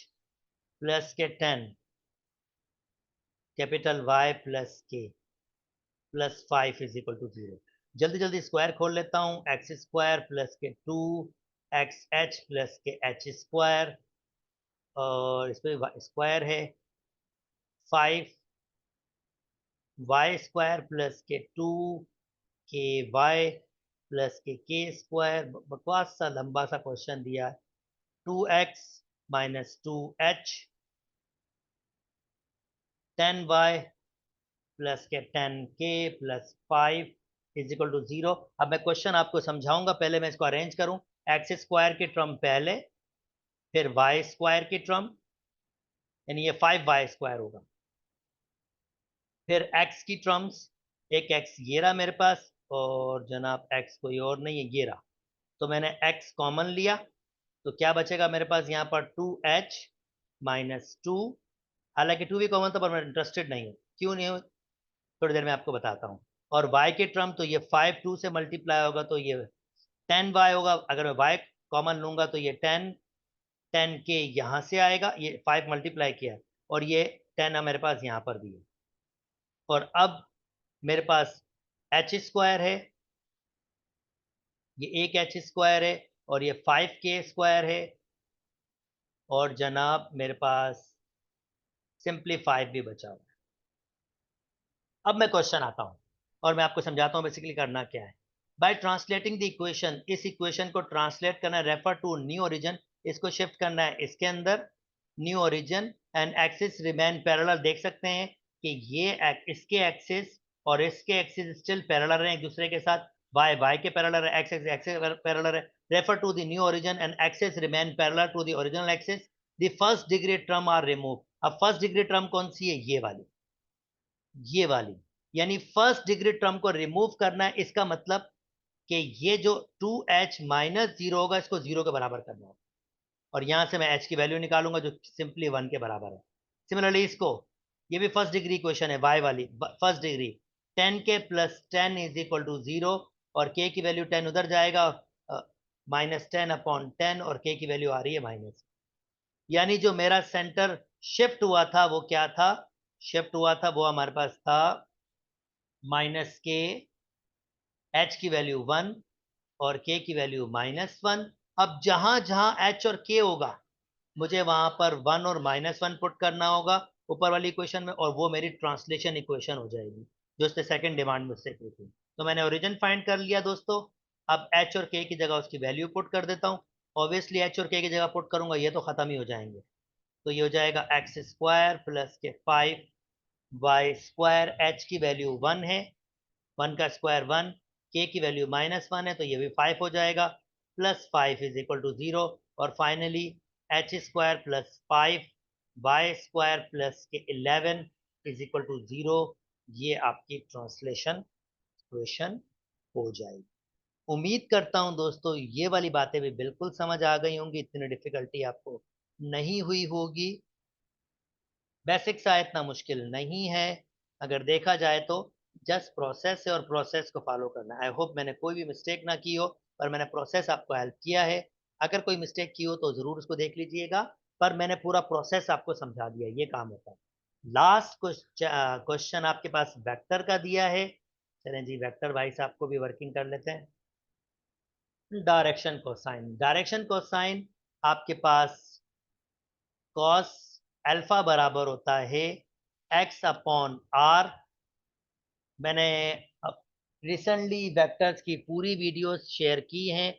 प्लस के 10 कैपिटल Y प्लस के प्लस 5 इज इक्वल टू 0। जल्दी जल्दी स्क्वायर खोल लेता हूँ। एक्स स्क्वायर प्लस के 2 एक्स एच प्लस के एच स्क्वायर, और इस पर स्क्वायर है 5 वाई स्क्वायर प्लस के 2 के वाई प्लस के स्क्वायर। बकवास सा लंबा सा क्वेश्चन दिया है। 2x minus 2h 10y plus के 10k plus 5 is equal to 0। अब मैं क्वेश्चन आपको समझाऊंगा, पहले मैं इसको अरेंज करूं। एक्स स्क्वायर की टर्म पहले, फिर वाई स्क्वायर की टर्म, यानी ये 5y स्क्वायर होगा, फिर x की टर्म्स, एक x ये रहा मेरे पास, और जनाब x कोई और नहीं है, ये रहा। तो मैंने x कॉमन लिया, तो क्या बचेगा मेरे पास यहाँ पर 2h माइनस 2। हालांकि 2 भी कॉमन था पर मैं इंटरेस्टेड नहीं हूँ, क्यों नहीं हूँ थोड़ी देर में आपको बताता हूँ। और y के टर्म, तो ये 5 2 से मल्टीप्लाई होगा तो ये 10y होगा। अगर मैं y कॉमन लूंगा तो ये 10 के यहाँ से आएगा, ये 5 मल्टीप्लाई किया, और ये 10 मेरे पास यहाँ पर भी है। और अब मेरे पास एच स्क्वायर है, ये एक एच स्क्वायर है, और ये 5k स्क्वायर है, और जनाब मेरे पास सिंप्लीफाइड भी बचा हुआ है। अब मैं क्वेश्चन आता हूँ और मैं आपको समझाता हूँ बेसिकली करना क्या है। बाय ट्रांसलेटिंग द इक्वेशन, इस इक्वेशन को ट्रांसलेट करना है, रेफर टू न्यू ओरिजिन, इसको शिफ्ट करना है इसके अंदर new origin and axis remain parallel, देख सकते हैं कि ये इसके एक्सिस और इसके एक्सिस स्टिल पैरेलल हैं एक दूसरे के साथ, y y के पैरेलल है, x x पैरेलल है, refer to the new origin and axis remain parallel to the original axis, the first degree term are remove. अब फर्स्ट डिग्री टर्म कौन सी है? ये वाली, यानी फर्स्ट डिग्री टर्म को रिमूव करना है। इसका मतलब कि ये जो 2h माइनस 0 होगा इसको 0 के बराबर करना होगा, और यहां से मैं h की वैल्यू निकालूंगा जो सिंपली 1 के बराबर है। सिमिलरली इसको, ये भी फर्स्ट डिग्री इक्वेशन है, y वाली first degree, 10k plus 10 is equal to 0, और k की वैल्यू 10 उधर जाएगा, माइनस 10 अपॉन 10, और k की वैल्यू आ रही है माइनस, यानी जो मेरा सेंटर शिफ्ट हुआ था वो क्या था? शिफ्ट हुआ था वो हमारे पास था माइनस के, h की वैल्यू 1 और k की वैल्यू -1। अब जहां जहां h और k होगा मुझे वहां पर 1 और -1 पुट करना होगा ऊपर वाली इक्वेशन में, और वो मेरी ट्रांसलेशन इक्वेशन हो जाएगी जो उसने सेकंड डिमांड मुझसे की थी। तो मैंने ओरिजिन फाइंड कर लिया दोस्तों। अब h और k की जगह उसकी वैल्यू पुट कर देता हूँ। ऑब्वियसली h और k की जगह पुट करूंगा ये तो खत्म ही हो जाएंगे, तो ये हो जाएगा एक्स स्क्वायर प्लस के 5 वाई स्क्वायर, h की वैल्यू 1 है, 1 का स्क्वायर 1, k की वैल्यू -1 है तो ये भी 5 हो जाएगा, प्लस 5 इज इक्वल टू 0, और finally h square plus 5 y square plus k 11 is equal to 0। ये आपकी ट्रांसलेशन इक्वेशन हो जाएगी। उम्मीद करता हूं दोस्तों ये वाली बातें भी बिल्कुल समझ आ गई होंगी, इतनी डिफिकल्टी आपको नहीं हुई होगी। बेसिक्स आया इतना मुश्किल नहीं है, अगर देखा जाए तो जस्ट प्रोसेस है और प्रोसेस को फॉलो करना। आई होप मैंने कोई भी मिस्टेक ना की हो, पर मैंने प्रोसेस आपको हेल्प किया है। अगर कोई मिस्टेक की हो तो ज़रूर उसको देख लीजिएगा, पर मैंने पूरा प्रोसेस आपको समझा दिया, ये काम होता है। लास्ट क्वेश्चन आपके पास वेक्टर का दिया है, चलें जी वेक्टर वाइज आपको भी वर्किंग कर लेते हैं। डायरेक्शन कोसाइन आपके पास कॉस अल्फा बराबर होता है एक्स अपॉन आर। मैंने रिसेंटली वेक्टर्स की पूरी वीडियोस शेयर की हैं,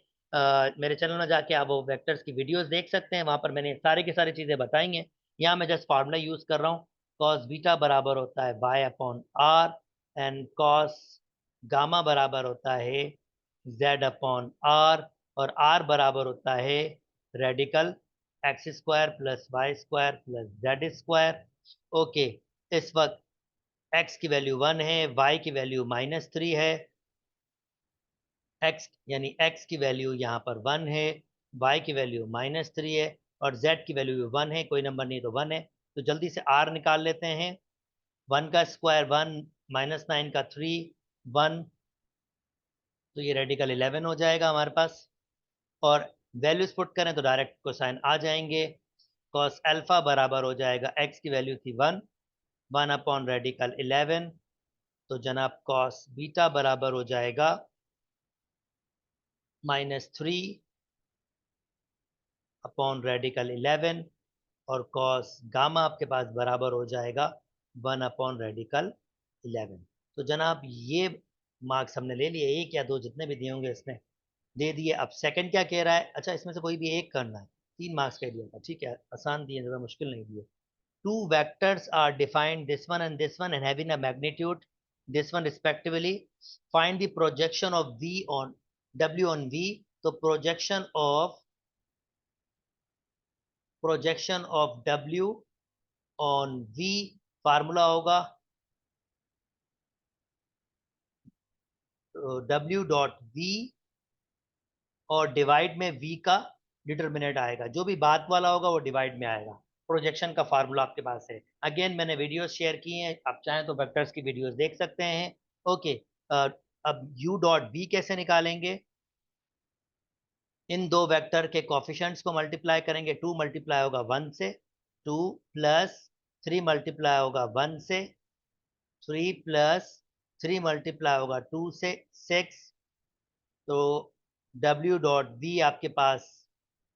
मेरे चैनल में जाके आप वो वेक्टर्स की वीडियोस देख सकते हैं, वहाँ पर मैंने सारी की सारी चीज़ें बताई हैं। यहाँ मैं जस्ट फार्मूला यूज़ कर रहा हूँ, कॉस बीटा बराबर होता है y upon r, and cos gamma बराबर होता है जेड अपॉन आर, और आर बराबर होता है radical x square plus y square plus z square. Okay, इस वक्त x की वैल्यू 1 है, y की वैल्यू -3 है, x यानी x की वैल्यू यहाँ पर 1 है, y की वैल्यू -3 है, और z की वैल्यू 1 है, कोई नंबर नहीं तो 1 है। तो जल्दी से r निकाल लेते हैं, 1 का स्क्वायर 1, -9 का 3, 1, तो ये रेडिकल 11 हो जाएगा हमारे पास, और वैल्यूज पुट करें तो डायरेक्ट कोसाइन आ जाएंगे। कॉस अल्फा बराबर हो जाएगा, x की वैल्यू थी 1, 1 अपॉन रेडिकल 11, तो जनाब कॉस बीटा बराबर हो जाएगा -3 अपॉन रेडिकल 11, और कॉस गामा आपके पास बराबर हो जाएगा 1 अपॉन रेडिकल 11। तो जनाब ये मार्क्स हमने ले लिए, एक या दो जितने भी दिए होंगे इसने दे दिए। अब सेकंड क्या कह रहा है? अच्छा, इसमें से कोई भी एक करना है, 3 मार्क्स का दिया था, ठीक है, आसान दिए, ज़्यादा मुश्किल नहीं दिए। Two vectors are defined, this one and having a magnitude this one respectively. Find the projection of v on w on v. तो projection of w on v formula होगा w डॉट v, और divide में v का determinant आएगा, जो भी बाद वाला होगा वो डिवाइड में आएगा। प्रोजेक्शन का फार्मूला आपके पास है, अगेन मैंने वीडियोस शेयर की हैं, आप चाहें तो वेक्टर्स की वीडियोस देख सकते हैं। ओके, अब u डॉट v कैसे निकालेंगे? इन दो वेक्टर के कोफिशिएंट्स को मल्टीप्लाई करेंगे, 2 मल्टीप्लाई होगा 1 से, 2 प्लस 3 मल्टीप्लाई होगा 1 से, 3 प्लस 3 मल्टीप्लाई होगा 2 से, 6। तो W डॉट वी आपके पास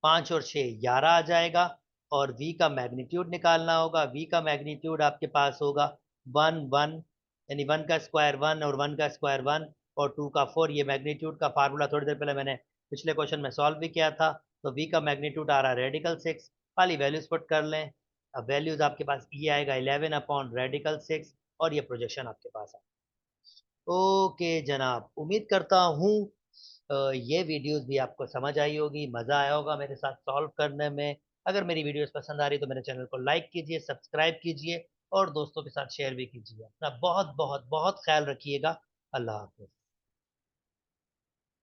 5 और 6 11 आ जाएगा, और V का मैग्नीट्यूड निकालना होगा। V का मैग्नीट्यूड आपके पास होगा 1 1, यानी 1 का स्क्वायर 1 और 1 का स्क्वायर 1 और 2 का 4। ये मैग्नीट्यूड का फार्मूला थोड़ी देर पहले मैंने पिछले क्वेश्चन में सॉल्व भी किया था। तो V का मैग्नीट्यूड आ रहा है रेडिकल 6, खाली वैल्यूज पुट कर लें, अब वैल्यूज आपके पास ये आएगा 11 अपॉन रेडिकल 6 और ये प्रोजेक्शन आपके पास है। ओके जनाब, उम्मीद करता हूँ ये वीडियोस भी आपको समझ आई होगी, मज़ा आया होगा मेरे साथ सॉल्व करने में। अगर मेरी वीडियोस पसंद आ रही तो मेरे चैनल को लाइक कीजिए, सब्सक्राइब कीजिए और दोस्तों के साथ शेयर भी कीजिए। अपना बहुत बहुत बहुत ख्याल रखिएगा। अल्लाह हाफ़िज़।